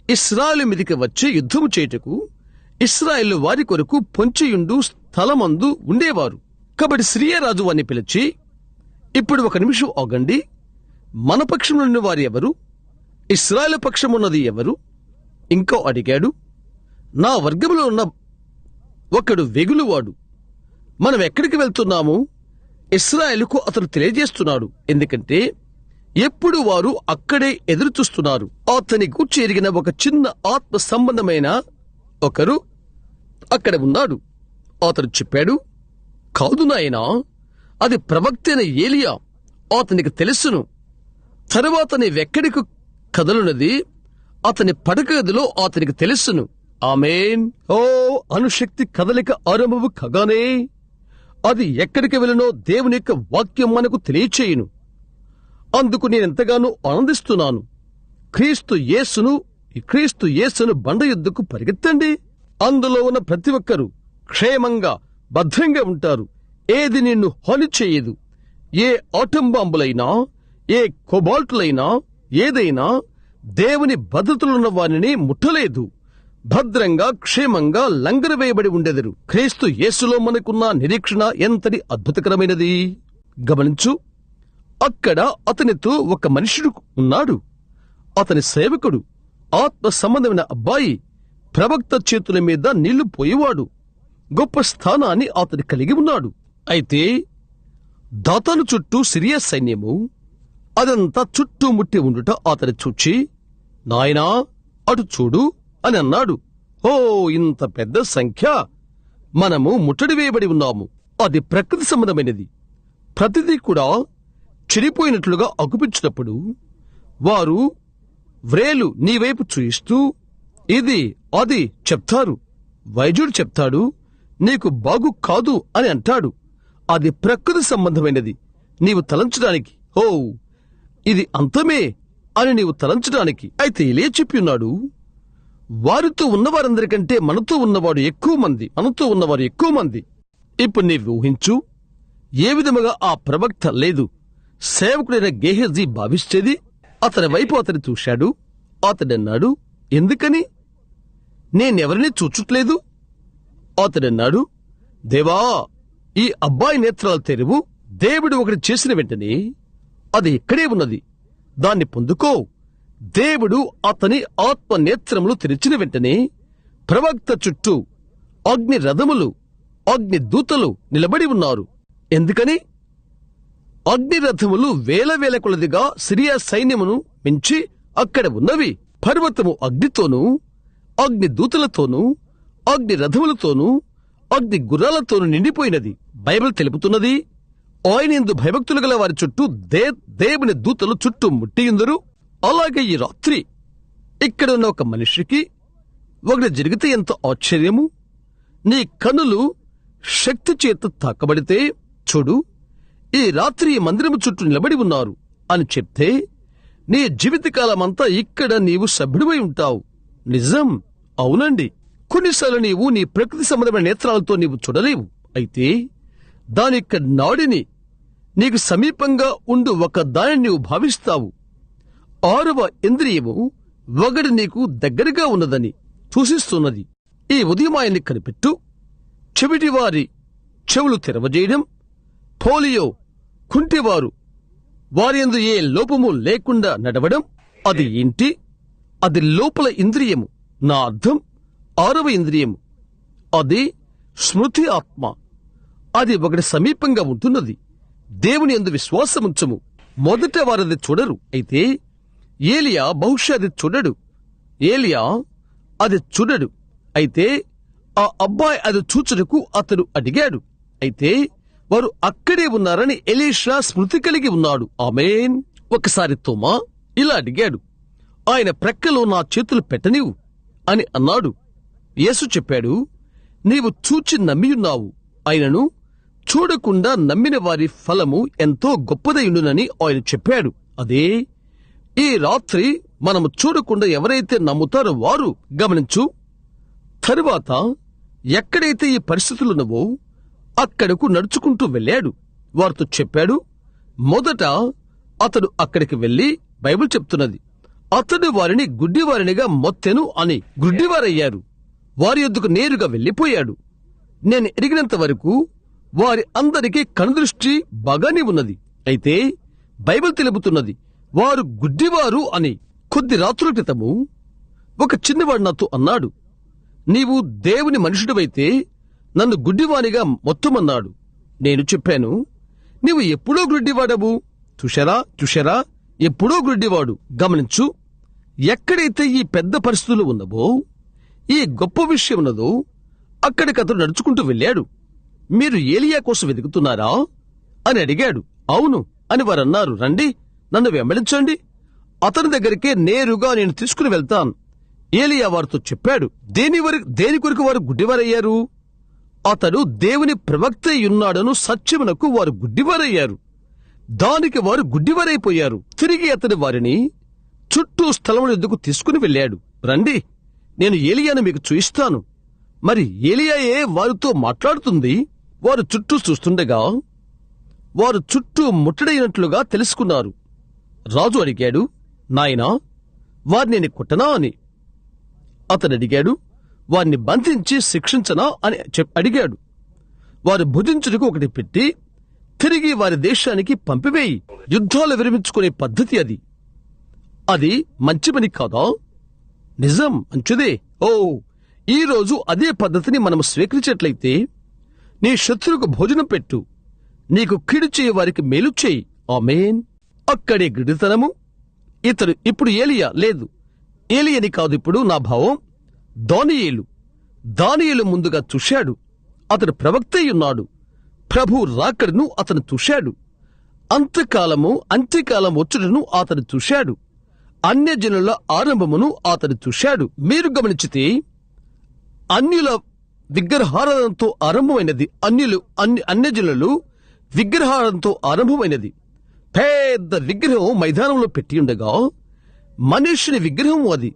ఇశ్రాయేలు మీదికి వచ్చి యుద్ధము చేయుటకు ఇశ్రాయేలు వారి కొరకు పొంచియుండు స్థలమందు ఉండేవారు. కాబట్టి సిరియా రాజు వారిని పిలిచి, ఇప్పుడు ఒక నిమిషం ఆగండి. మన పక్షమున్న వారు ఎవరు? ఇశ్రాయేలు పక్షమున్నది ఎవరు? ఇంకా అడిగాడు. నా వర్గములో ఉన్న ఒకడు వెగులువాడు. మనం ఎక్కడికి వెళ్తున్నాము? ఇశ్రాయేలుకు అతను తెలియజేస్తున్నాడు. ఎందుకంటే ఎప్పుడు వారు అక్కడే ఎదురు చూస్తున్నారు. అతని గూర్చి ఎరిగిన ఒక చిన్న ఆత్మ సంబంధమైన ఒకరు అక్కడ ఉన్నాడు. అతను చెప్పాడు, కాదు నాయనా, అది ప్రవక్తైన ఏలియా. అతనికి తెలుసును. తరువాత నీవెక్కడికి కదలున్నది అతని పడక గదిలో అతనికి తెలుసును. ఆమేన్. అణుశక్తి కదలిక ఆరంభము కాగానే అది ఎక్కడికి వెళ్ళనో దేవుని యొక్క వాక్యం మనకు తెలియచేయును. అందుకు నేనెంతగానో ఆనందిస్తున్నాను. క్రీస్తు యేసును బండ యుద్ధకు పరిగెత్తండి. అందులో ఉన్న ప్రతి ఒక్కరూ క్షేమంగా భద్రంగా ఉంటారు. ఏది నిన్ను హాని చేయదు. ఏ ఆటం బాంబులైనా, ఏ కొబాల్టులైనా, ఏదైనా దేవుని భద్రతలున్న వారిని ముట్టలేదు. భద్రంగా క్షేమంగా లంగరు వేయబడి ఉండెదరు. క్రీస్తు యేసులో మనకున్న నిరీక్షణ ఎంతటి అద్భుతకరమైనది. గమనించు, అక్కడ అతనితో ఒక మనుషుడు ఉన్నాడు. అతని సేవకుడు, ఆత్మ సంబంధమైన అబ్బాయి, ప్రవక్త చేతుల మీద నీళ్లు పోయేవాడు. గొప్ప స్థానాన్ని అతని కలిగి ఉన్నాడు. అయితే దాతాను చుట్టూ సిరియా సైన్యము అదంతా చుట్టుముట్టి ఉండుట అతని చూచి, నాయనా అటు చూడు అని అన్నాడు. ఇంత పెద్ద సంఖ్య! మనము ముట్టడి వేయబడి ఉన్నాము. అది ప్రకృతి సంబంధమైనది. ప్రతిదీ కూడా చెడిపోయినట్లుగా అగుపించినప్పుడు వారు వ్రేలు నీవైపు చూయిస్తూ ఇది అది చెప్తారు. వైద్యుడు చెప్తాడు, నీకు బాగు కాదు అని అంటాడు. అది ప్రకృతి సంబంధమైనది. నీవు తలంచడానికి ఇది అంతమే అని నీవు తలంచడానికి. అయితే ఇలా చెప్పి ఉన్నాడు, వారితో ఉన్నవారందరికంటే మనతో ఉన్నవారు ఎక్కువ మంది. ఇప్పుడు నీవు ఊహించు, ఏ విధముగా ఆ ప్రవక్త లేదు సేవకుడైన గేహజీ భావించేది. అతని వైపు అతని చూశాడు. అతడన్నాడు, ఎందుకని? నేనెవరిని చూచుట్లేదు. అతడన్నాడు, దేవా, ఈ అబ్బాయి నేత్రాలు తెరువు. దేవుడు ఒకటి చేసిన వెంటనే అది ఇక్కడే ఉన్నది, దాన్ని పొందుకో. దేవుడు అతని ఆత్మ నేత్రములు తెరిచిన వెంటనే ప్రవక్త చుట్టూ అగ్ని రథములు, అగ్ని దూతలు నిలబడి ఉన్నారు. ఎందుకని? అగ్ని రథములు వేల కొలదిగా సిరియా సైన్యమును మించి అక్కడ ఉన్నవి. పర్వతము అగ్నితోనూ, అగ్ని దూతలతోనూ, అగ్ని రథములతోనూ, అగ్ని గుర్రాలతోనూ నిండిపోయినది. బైబిల్ తెలుపుతున్నది, ఆయనందు భయభక్తులు గల వారి చుట్టూ దేవుని దూతలు చుట్టూ ముట్టియుందరు. అలాగే ఈ రాత్రి ఇక్కడ ఉన్న ఒక మనిషికి ఒకటి జరిగితే ఎంత ఆశ్చర్యము! నీ కన్నులు శక్తి చేత తాకబడితే, చూడు, ఈ రాత్రి ఈ మందిరము చుట్టూ నిలబడి ఉన్నారు అని చెప్తే, నీ జీవితకాలమంతా ఇక్కడ నీవు సభ్యుడివై ఉంటావు. నిజం, అవునండి. కొన్నిసార్లు నీవు నీ ప్రకృతి సంబంధమైన నేత్రాలతో నీవు చూడలేవు. అయితే దాని యొక్క నాడిని, నీకు సమీపంగా ఉండు ఒక దానిని నీవు భావిస్తావు. 6వ ఇంద్రియము ఒకటి నీకు దగ్గరగా ఉన్నదని సూచిస్తున్నది. ఈ ఉదయమాయన్ని కనిపెట్టు. చెవిటివారి చెవులు తెరవజేయడం, పోలియో కుంటివారు వారియందు ఏ లోపము లేకుండా నడవడం. అది ఏంటి? అది లోపల ఇంద్రియము. నా అర్థం 6వ ఇంద్రియము. అది స్మృతి ఆత్మ. అది ఒకటి సమీపంగా ఉంటున్నది. దేవుని యందు విశ్వాసముంచము. మొదట వారది చూడరు. అయితే ఏలియా బహుశా అది చూడడు. ఏలియా అది చూడడు. అయితే ఆ అబ్బాయి అది చూచుటకు అతడు అడిగాడు. అయితే వారు అక్కడే ఉన్నారని ఎలీషా స్మృతి కలిగి ఉన్నాడు. ఆమేన్. ఒకసారి తోమా ఇలా అడిగాడు, ఆయన ప్రక్కలో నా చేతులు పెట్టనివు అని అన్నాడు. యేసు చెప్పాడు, నీవు చూచి నమ్మియున్నావు, ఆయనను చూడకుండా నమ్మిన వారి ఫలము ఎంతో గొప్పదయుండునని ఆయన చెప్పాడు. అదే ఈ రాత్రి మనము చూడకుండా ఎవరైతే నమ్ముతారో వారు. గమనించు, తరువాత ఎక్కడైతే ఈ పరిస్థితులున్నవో అక్కడకు నడుచుకుంటూ వెళ్ళాడు. వారితో చెప్పాడు. మొదట అతడు అక్కడికి వెళ్లి, బైబిల్ చెప్తున్నది, అతడు వారిని గుడ్డివారినిగా మొత్తెను అని. గుడ్డివారయ్యారు. వారి యొద్దకు నేరుగా వెళ్లిపోయాడు. నేను ఎరిగినంత వరకు వారి అందరికీ కనుదృష్టి బాగానే ఉన్నది. అయితే బైబిల్ తెలుపుతున్నది వారు గుడ్డివారు అని. కొద్ది రాత్రుల క్రితము ఒక చిన్నవాడు నాతో అన్నాడు, నీవు దేవుని మనుషుడివైతే నన్ను గుడ్డివానిగా మొత్తమన్నాడు. నేను చెప్పాను, నీవు ఎప్పుడో గుడ్డివాడవు. చూశారా, ఎప్పుడో గుడ్డివాడు. గమనించు, ఎక్కడైతే ఈ పెద్ద పరిస్థితులు ఉన్నవో, ఈ గొప్ప విషయం ఉన్నదో అక్కడికి అతడు నడుచుకుంటూ వెళ్ళాడు. మీరు ఏలియా కోసం వెతుకుతున్నారా అని అడిగాడు. అవును అని వారన్నారు. రండి, నన్ను వెంబడించండి, అతని దగ్గరికే నేరుగా నేను తీసుకుని వెళ్తాను. ఏలియా వారితో చెప్పాడు. దేని కొరకు వారు గుడ్డివారయ్యారు? అతడు దేవుని ప్రవక్త ఉన్నాడను సత్యమునకు వారు గుడ్డివారయ్యారు. దానికి వారు గుడ్డివారైపోయారు. తిరిగి అతడు వారిని చుట్టూ స్థలముల యొద్దకు తీసుకుని వెళ్ళాడు. రండి, నేను ఏలియాను మీకు చూయిస్తాను. మరి ఏలియాయే వారితో మాట్లాడుతుంది. వారు చుట్టూ చూస్తుండగా వారు చుట్టూ ముట్టడైనట్లుగా తెలుసుకున్నారు. రాజు అడిగాడు, నాయనా, వారిని కొట్టనా అని. అతడు అడిగాడు, వారిని బంధించి శిక్షించనా అని అడిగాడు. వారు భుజించుటకు ఒకటి పెట్టి తిరిగి వారి దేశానికి పంపివేయి. యుద్ధాలు విరమించుకునే పద్ధతి అది. అది మంచి పని కాదా? నిజం, మంచిదే. ఈ రోజు అదే పద్ధతిని మనం స్వీకరించినట్లయితే, నీ శత్రువుకు భోజనం పెట్టు, నీకు కీడు చేయ వారికి మేలు చేయి. ఆమేన్. అక్కడే గుడితనము. ఇప్పుడు ఏలియా లేదు. ఏలియని కాదు ఇప్పుడు నా భావం. దానియేలు ముందుగా చూశాడు. అతడు ప్రవక్తయ్యున్నాడు. ప్రభు రాకడను అతను చూశాడు. అంత్యకాలం వచ్చుటను అతడు చూశాడు. అన్యజనుల ఆరంభమును అతడు చూశాడు. మీరు గమనించితే అన్యుల విగ్రహారాధనతో ఆరంభమైనది. అన్యజనులు విగ్రహారాధనతో ఆరంభమైనది. పెద్ద విగ్రహం మైదానంలో పెట్టి ఉండగా మనుష్యుని విగ్రహం అది,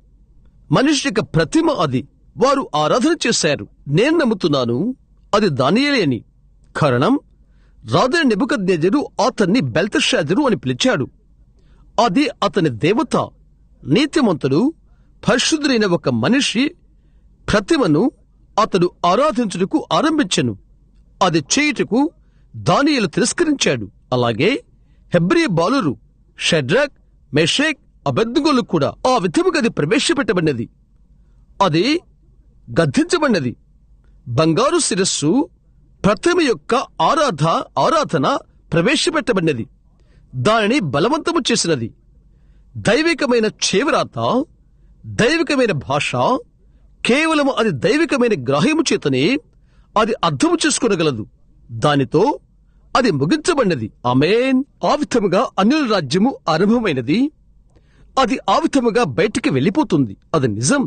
మనిషి యొక్క ప్రతిమ అది. వారు ఆరాధన చేశారు. నేను నమ్ముతున్నాను అది దానియేలే అని. కారణం, రాజైన నెబుకద్నెజరు అతన్ని బెల్తెషాజరు అని పిలిచాడు. అది అతని దేవత. నీతిమంతుడు, పరిశుద్ధుడైన ఒక మనిషి ప్రతిమను అతడు ఆరాధించుటకు ఆరంభించెను. అది చేయుటకు దానియేలు తిరస్కరించాడు. అలాగే హెబ్రీ బాలురు షడ్రక్, మెషక్, అబేద్నెగోలు కూడా ఆ విధముగా అది ప్రవేశపెట్టబడినది. అది గద్దించబడినది. బంగారు శిరస్సు ప్రతిమ యొక్క ఆరాధన ప్రవేశపెట్టబడినది. దానిని బలవంతము చేసినది. దైవికమైన చేవరాత, దైవికమైన భాష, కేవలం అది దైవికమైన గ్రాహ్యము చేతనే అది అర్థము చేసుకొనగలదు. దానితో అది ముగించబడినది. ఆమేన్. ఆ విధముగా అన్యుల రాజ్యము ఆరంభమైనది. అది ఆ విధముగా బయటికి వెళ్ళిపోతుంది. అది నిజం.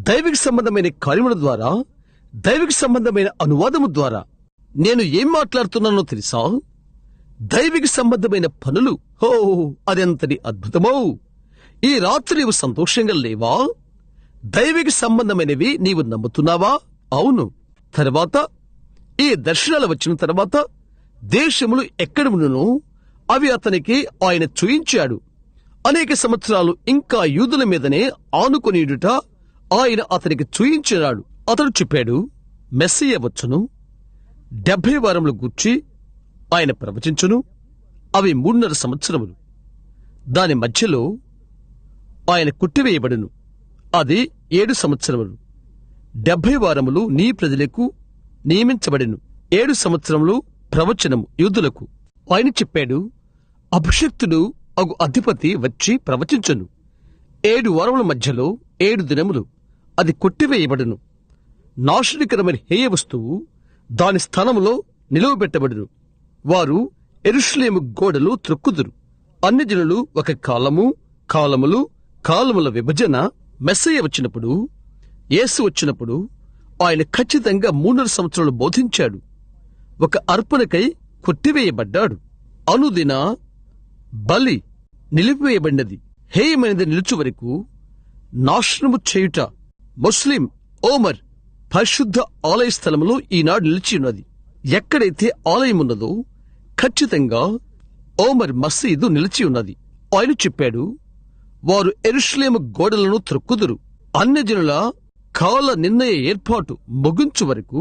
దైవిక సంబంధమైన కార్యముల ద్వారా, దైవిక సంబంధమైన అనువాదము ద్వారా. నేను ఏం మాట్లాడుతున్నానో తెలుసా? దైవిక సంబంధమైన పనులు. అదెంతటి అద్భుతమో! ఈ రాత్రి నీవు సంతోషంగా లేవా? దైవిక సంబంధమైనవి నీవు నమ్ముతున్నావా? అవును. తర్వాత ఈ దర్శనాలు వచ్చిన తర్వాత దేశములు ఎక్కడ ఉండునో అవి అతనికి ఆయన చూయించాడు. అనేక సంవత్సరాలు ఇంకా యూదుల మీదనే ఆనుకొనియుట ఆయన అతనికి చూయించాడు. అతడు చెప్పాడు, మెస్సియా వచ్చును, 70 వారములు గూర్చి ఆయన ప్రవచించును. అవి 3.5 సంవత్సరములు. దాని మధ్యలో ఆయన కొట్టివేయబడును. అది 7 సంవత్సరములు. 70 వారములు నీ ప్రజలకు నియమించబడెను. 7 సంవత్సరములు ప్రవచనము యూదులకు. ఆయన చెప్పాడు, అభిషిక్తుడు అగు అధిపతి వచ్చి ప్రవచించును. 7 వారముల మధ్యలో 7 దినములు అది కొట్టివేయబడును. నాశనకరమైన హేయ వస్తువు దాని స్థానంలో నిలువబెట్టబడును. వారు యెరూషలేము గోడలు త్రొక్కుదురు. అన్ని జనులు ఒక కాలముల విభజన. మెస్సయ్య వచ్చినప్పుడు, యేసు వచ్చినప్పుడు ఆయన ఖచ్చితంగా 3.5 సంవత్సరాలు బోధించాడు. ఒక అర్పణకై కొట్టివేయబడ్డాడు. అనుదిన బలి నిలిపివేయబడినది. హేయమైనది నిలుచు వరకు నాశనము చేయుట ముస్లిం ఓమర్ పరిశుద్ధ ఆలయ స్థలములో ఈనాడు నిలిచి ఉన్నది. ఎక్కడైతే ఆలయమున్నదో ఖచ్చితంగా ఓమర్ మసీదు నిలిచి ఉన్నది. ఆయన చెప్పాడు, వారు యెరూషలేము గోడలను త్రొక్కుదురు. అన్యజనుల కాల నిర్ణయ ఏర్పాటు ముగించు వరకు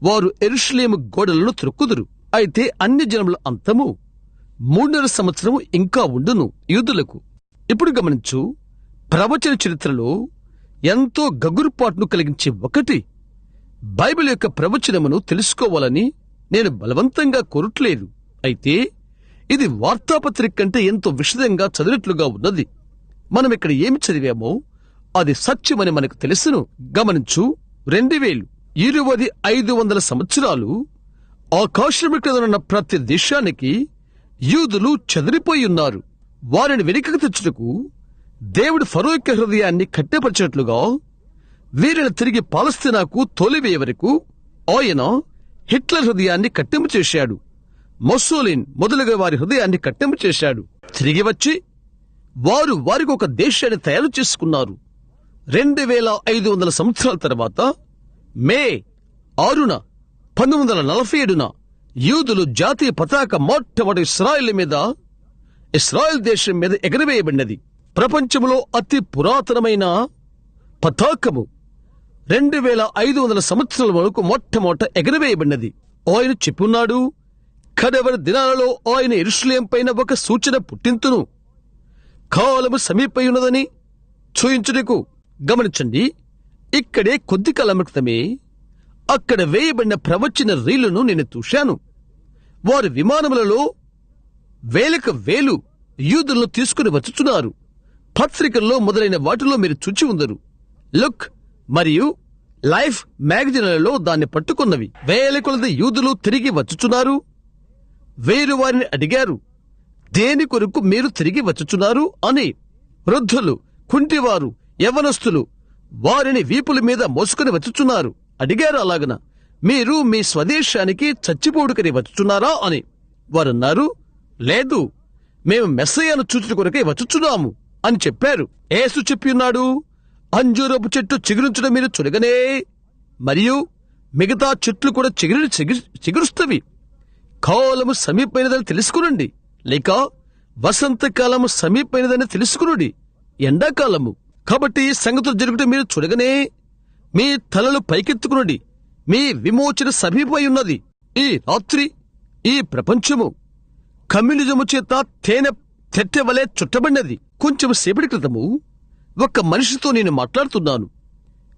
వారు యెరూషలేము గోడలను త్రొక్కుదురు. అయితే అన్యజనముల అంతము 3.5 సంవత్సరము ఇంకా ఉండును యూదులకు. ఇప్పుడు గమనించు, ప్రవచన చరిత్రలో ఎంతో గగురుపాటును కలిగించే ఒకటి బైబిల్ యొక్క ప్రవచనమును తెలుసుకోవాలని నేను బలవంతంగా కోరట్లేదు. అయితే ఇది వార్తాపత్రిక కంటే ఎంతో విషదంగా చదివినట్లుగా ఉన్నది. మనం ఇక్కడ ఏమి చదివామో అది సత్యమని మనకు తెలుసును. గమనించు, 2500 సంవత్సరాలు ఆకాశము క్రిందనున్న ప్రతి దేశానికి యూదులు చెదిరిపోయి ఉన్నారు. వారిని వెనుకకు తెచ్చుటకు దేవుడు ఫరో యొక్క హృదయాన్ని కట్టెపరిచినట్లుగా వీరిని తిరిగి పాలస్తీనాకు తోలివేయ వరకు ఆయన హిట్లర్ హృదయాన్ని కట్టెము చేశాడు. మొస్సోలిన్ మొదలుగా వారి హృదయాన్ని కట్టెము చేశాడు. తిరిగి వచ్చి వారు వారికి ఒక దేశాన్ని తయారు చేసుకున్నారు. 2500 సంవత్సరాల తర్వాత మే 6న 1947న యూదులు జాతీయ పతాక మొట్టమొదటి ఇస్రాయేల్ దేశం మీద ఎగరవేయబడినది. ప్రపంచంలో అతి పురాతనమైన పతాకము 2500 సంవత్సరాల వరకు మొట్టమొదట ఎగరవేయబడినది. ఆయన చెప్పున్నాడు, కడవరి దినాలలో ఆయన యెరూషలేము పైన ఒక సూచన పుట్టింతును, కాలము సమీపయున్నదని చూయించుటకు. గమనించండి, ఇక్కడే కొద్ది కాలం క్రితమే అక్కడ వేయబడిన ప్రవచన రీలును నేను చూశాను. వారి విమానములలో వేలకు వేలు యూదులను తీసుకుని వచ్చుచున్నారు. పత్రికల్లో మొదలైన వాటిలో మీరు చూచి ఉందరు. లుక్ మరియు లైఫ్ మ్యాగజైన్లలో దాన్ని పట్టుకున్నవి. వేల కొలది యూదులు తిరిగి వచ్చుచున్నారు. వేరు వారిని అడిగారు, దేని కొరకు మీరు తిరిగి వచ్చుచున్నారు అని. వృద్ధులు, కుంటివారు, యవ్వనస్తులు వారిని వీపుల మీద మోసుకుని వచ్చుచున్నారు. అడిగారు, అలాగన మీరు మీ స్వదేశానికి చచ్చిపోడుకని వచ్చుచున్నారా అని. వారన్నారు, లేదు, మేము మెస్సయ్యను చూచుట కొరకే వచ్చుచున్నాము అని చెప్పారు. యేసు చెప్పియున్నాడు, అంజూరపు చెట్టు చిగురించడం మీరు చూడగనే మరియు మిగతా చెట్లు కూడా చిగురుస్తవి. కాలము సమీపైనదని తెలుసుకునండి, లేక వసంతకాలము సమీపైనదని తెలుసుకునుడి. ఎండాకాలము కాబట్టి సంగతులు జరుగుట మీరు చూడగనే మీ తలలు పైకెత్తుకునుడి. మీ విమోచన సమీపమై ఉన్నది. ఈ రాత్రి ఈ ప్రపంచము కమ్యూనిజము చేత తేనె తెట్టెవలే చుట్టబడినది. కొంచెం సేపటి క్రితము ఒక మనిషితో నేను మాట్లాడుతున్నాను.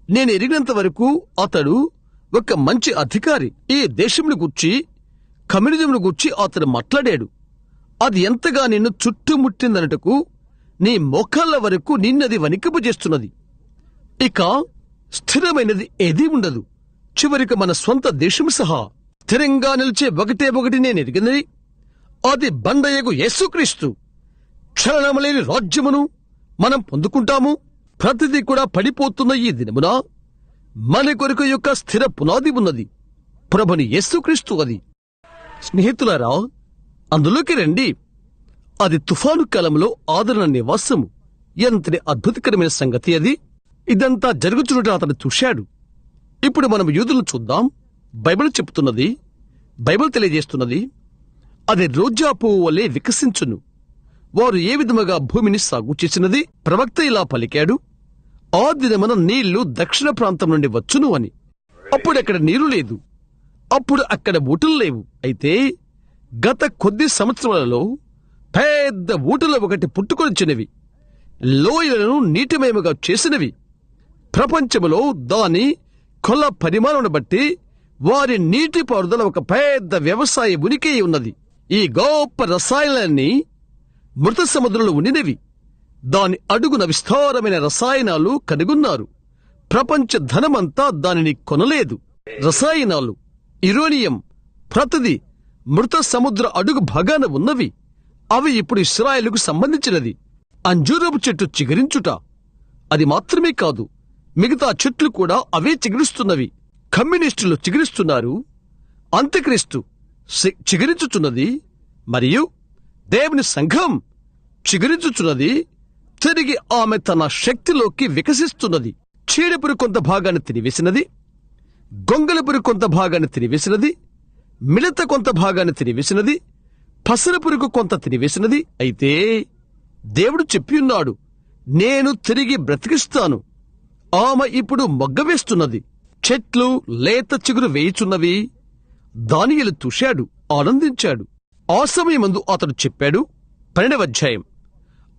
నేను ఎరిగినంత వరకు అతడు ఒక మంచి అధికారి. ఈ దేశంను గూర్చి, కమ్యూనిజంను గూర్చి అతడు మాట్లాడాడు. అది ఎంతగా నిన్ను చుట్టుముట్టిందనటకు నీ మోకాళ్ల వరకు నిన్నది వణికింపజేస్తున్నది. ఇక స్థిరమైనది ఏదీ ఉండదు. చివరికి మన స్వంత దేశం సహా స్థిరంగా నిలిచే ఒకటి నేను ఎరిగినది, అది బండయగు యేసుక్రీస్తు. క్షరణమలేని రాజ్యమును మనం పొందుకుంటాము. ప్రతిదీ కూడా పడిపోతున్న ఈ దినమున మన కొరకు యొక్క స్థిర పునాది ఉన్నది, ప్రభుని యేసుక్రీస్తు. అది స్నేహితులారా, అందులోకి రండి. అది తుఫాను కాలంలో ఆదరణ నివాసము. ఎంతటి అద్భుతకరమైన సంగతి అది. ఇదంతా జరుగుతున్నట్టు అతను చూశాడు. ఇప్పుడు మనం యూదులను చూద్దాం. బైబిల్ చెప్తున్నది, బైబిల్ తెలియజేస్తున్నది, అది రోజా పువ్వు వలె వికసించును. వారు ఏ విధముగా భూమిని సాగు చేసినది. ప్రవక్త ఇలా పలికాడు, ఆ దినమున నీళ్లు దక్షిణ ప్రాంతం నుండి వచ్చును అని. అప్పుడక్కడ నీరు లేదు, అప్పుడు అక్కడ ఊటలు లేవు. అయితే గత కొద్ది సంవత్సరాలలో పెద్ద ఊటలో ఒకటి పుట్టుకొనిచ్చినవి, లోయలను నీటిమయముగా చేసినవి. ప్రపంచములో దాని కొల పరిమాణం బట్టి వారి నీటిపారుదల ఒక పెద్ద వ్యవసాయ ఉనికి ఉన్నది. ఈ గొప్ప రసాయనాలన్నీ మృత సముద్రంలో ఉండినవి. దాని అడుగున విస్తారమైన రసాయనాలు కనుగొన్నారు. ప్రపంచ ధనమంతా దానిని కొనలేదు. రసాయనాలు, యురేనియం ప్రతిదీ మృత సముద్ర అడుగు భాగాన ఉన్నవి. అవి ఇప్పుడు ఇశ్రాయేలుకు సంబంధించినది. అంజూరపు చెట్టు చిగురించుట, అది మాత్రమే కాదు, మిగతా చెట్లు కూడా అవే చిగురిస్తున్నవి. కమ్యూనిస్టులు చిగురిస్తున్నారు, అంత్యక్రీస్తు చిగురించుచున్నది, మరియు దేవుని సంఘం చిగురించుచున్నది. తిరిగి ఆమె తన శక్తిలోకి వికసిస్తున్నది. చీడపురు కొంత భాగాన్ని తినివేసినది, గొంగళపురు కొంత భాగాన్ని తినివేసినది, మిడత కొంత భాగాన్ని తినివేసినది, పసర పురుగు కొంత తినివేసినది. అయితే దేవుడు చెప్పియున్నాడు, నేను తిరిగి బ్రతికిస్తాను. ఆమె ఇప్పుడు మొగ్గవేస్తున్నది, చెట్లు లేత చిగురు వేయుచున్నవి. దానియేలు చూశాడు, ఆనందించాడు. ఆ సమయమందు అతడు చెప్పాడు, 12వ అధ్యాయం,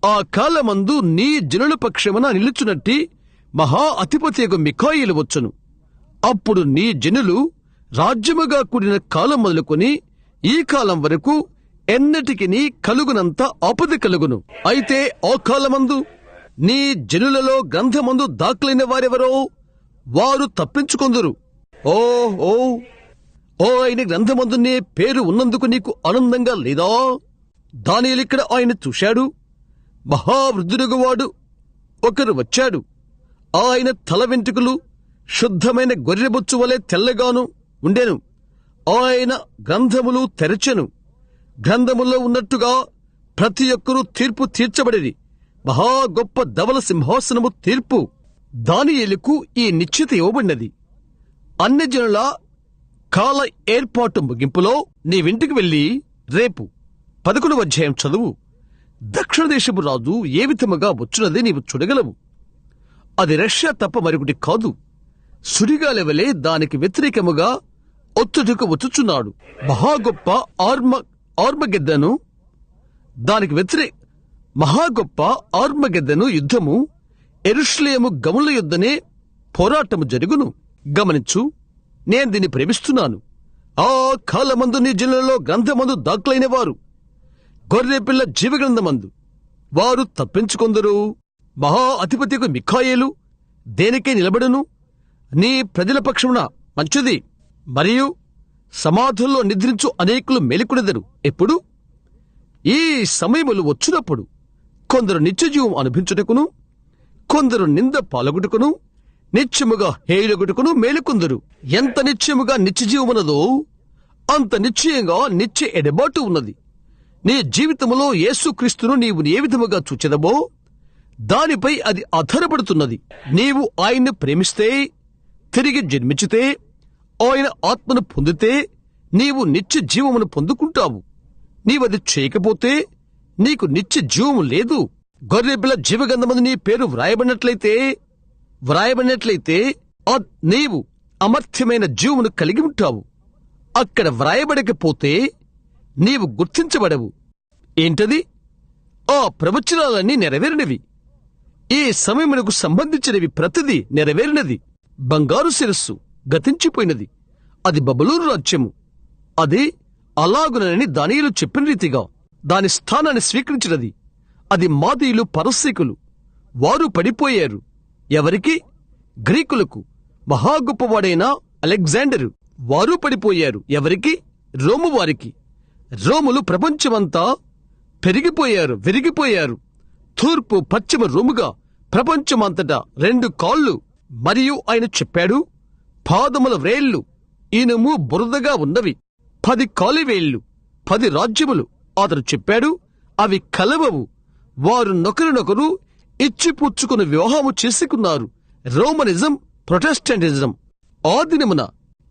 ఆ కాలమందు నీ జనుల పక్షమున నిలుచునట్టి మహా అధిపతియగు మిఖాయేలు వచ్చును. అప్పుడు నీ జనులు రాజ్యముగా కూడిన కాలం మొదలుకొని ఈ కాలం వరకు ఎన్నటికి కలుగునంత ఆపద కలుగును. అయితే ఆ కాలమందు నీ జనులలో గ్రంథమందు దాఖలైన వారెవరో వారు తప్పించుకొందురు. ఓ ఓ ఓ ఆయన గ్రంథమందు నీ పేరు ఉన్నందుకు నీకు ఆనందంగా లేదా? దానియేలు ఆయన చూశాడు. మహావృద్ధుడుగువాడు ఒకరు వచ్చాడు. ఆయన తల వెంట్రుకలు శుద్ధమైన గొర్రెబొచ్చు వలె తెల్లగాను ఉండెను. ఆయన గ్రంథములు తెరచెను. గ్రంథములో ఉన్నట్టుగా ప్రతి ఒక్కరూ తీర్పు తీర్చబడిరి. మహా గొప్ప ధవల సింహాసనము తీర్పు. దానియేలుకు ఈ నిశ్చిత ఇవ్వబడినది. అన్యజనుల కాల ఏర్పాటు ముగింపులో నీవింటికి వెళ్లి రేపు 11వ అధ్యాయం చదువు. దక్షిణ దేశపు రాజు ఏ విధముగా వచ్చున్నది నీవు చూడగలవు. అది రష్యా తప్ప మరొకటి కాదు. సుడిగాలి వలె దానికి వ్యతిరేకముగా ఒత్తుడుకు వచ్చుచున్నాడు. మహా గొప్ప ఆర్మగెద్దను దానికి మహా గొప్ప ఆర్మగెద్దను యుద్ధము యెరూషలేము గముల యుద్ధనే పోరాటము జరుగును. గమనించు, నేను దీన్ని ప్రేమిస్తున్నాను. ఆ కాలమందు నీ జిల్లాలో గ్రంథమందు దాఖలైన వారు గొర్రెపిల్ల జీవగ్రంథమందు వారు తప్పించుకొందరు. మహా అధిపతికు మిఖాయేలు దేనికే నిలబడును. నీ ప్రజల పక్షమున మంచిది. మరియు సమాధుల్లో నిద్రించు అనేకులు మేలుకొనెదరు. ఎప్పుడు ఈ సమయములు వచ్చినప్పుడు కొందరు నిత్యజీవం అనుభవించుటకును, కొందరు నింద పాలగుటకును, నిత్యముగా హేయులగుటకును మేలుకొందరు. ఎంత నిత్యముగా నిత్యజీవమున్నదో అంత నిశ్చయంగా నిత్య ఎడబాటు ఉన్నది. నీ జీవితములో యేసుక్రీస్తును నీవు ఏ విధముగా చూచెదవో దానిపై అది ఆధారపడుతున్నది. నీవు ఆయన్ని ప్రేమిస్తే, తిరిగి జన్మించితే, ఆయన ఆత్మను పొందితే నీవు నిత్య జీవమును పొందుకుంటావు. నీవది చేయకపోతే నీకు నిత్య జీవము లేదు. గొర్రెపిల్ల జీవగంధమందు నీ పేరు వ్రాయబడినట్లయితే నీవు అమర్త్యమైన జీవమును కలిగి ఉంటావు. అక్కడ వ్రాయబడకపోతే నీవు గుర్తించబడవు. ఏంటది? ఆ ప్రవచనాలన్నీ నెరవేరినవి. ఈ సమయమునకు సంబంధించినవి ప్రతిదీ నెరవేరినది. బంగారు శిరస్సు గతించిపోయినది, అది బబులోను రాజ్యము. అది అలాగునని దానియేలు చెప్పిన రీతిగా దాని స్థానాన్ని స్వీకరించినది. అది మాదీయులు, పరసీకులు వారు పడిపోయారు. ఎవరికి? గ్రీకులకు. మహా గొప్పవాడైన అలెగ్జాండరు వారు పడిపోయారు. ఎవరికి? రోము వారికి. రోములు ప్రపంచమంతా విరిగిపోయారు. తూర్పు పశ్చిమ రోముగా ప్రపంచమంతటా 2 కాళ్ళు. మరియు ఆయన చెప్పాడు, పాదముల వ్రేళ్లు ఇనుము బురదగా ఉన్నవి. 10 కాలివేళ్లు, 10 రాజ్యములు. అతడు చెప్పాడు, అవి కలవవు. వారు నొకరినొకరు ఇచ్చిపుచ్చుకుని వివాహము చేసుకున్నారు. రోమనిజం, ప్రొటెస్టెంటిజం. ఆ దినమున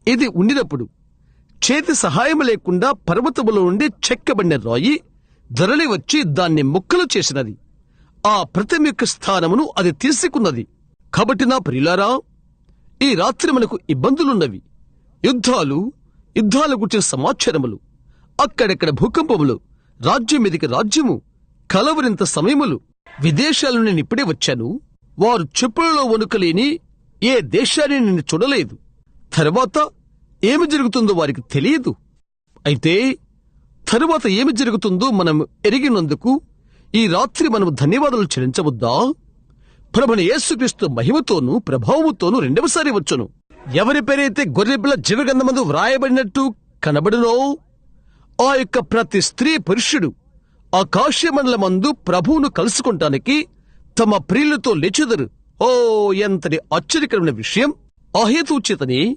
ఇది ఉండినప్పుడు చేతి సహాయం లేకుండా పర్వతములో నుండి చెక్కబడిన రాయి ధరలి వచ్చి దాన్ని ముక్కలు చేసినది. ఆ ప్రతిమ యొక్క స్థానమును అది తీసుకున్నది. కాబట్టి నా ప్రియులారా, ఈ రాత్రి మనకు ఇబ్బందులున్నవి. యుద్ధాలు గుర్చిన సమాచారములు అక్కడక్కడ భూకంపములు, రాజ్యం మీదికి రాజ్యము, కలవరింత సమయములు. విదేశాలను నేను ఇప్పుడే వచ్చాను. వారు చెప్పులలో వణుకలేని ఏ దేశాన్ని నేను చూడలేదు. తరువాత ఏమి జరుగుతుందో వారికి తెలియదు. అయితే తరువాత ఏమి జరుగుతుందో మనం ఎరిగినందుకు ఈ రాత్రి మనము ధన్యవాదాలు చెల్లించవద్దా? ప్రభువైన యేసుక్రీస్తు మహిమతోనూ ప్రభావముతోనూ రెండవసారి వచ్చును. ఎవరి పేరైతే గొర్రెపిల్ల జీవగ్రంథమందు వ్రాయబడినట్టు కనబడునో ఆ యొక్క ప్రతి స్త్రీ పురుషుడు ఆకాశమండలమందు ప్రభువును కలుసుకుంటానికి తమ ప్రియులతో లేచెదరు. ఓ, ఎంతటి ఆశ్చర్యకరమైన విషయం! ఆ హేతుచేతనే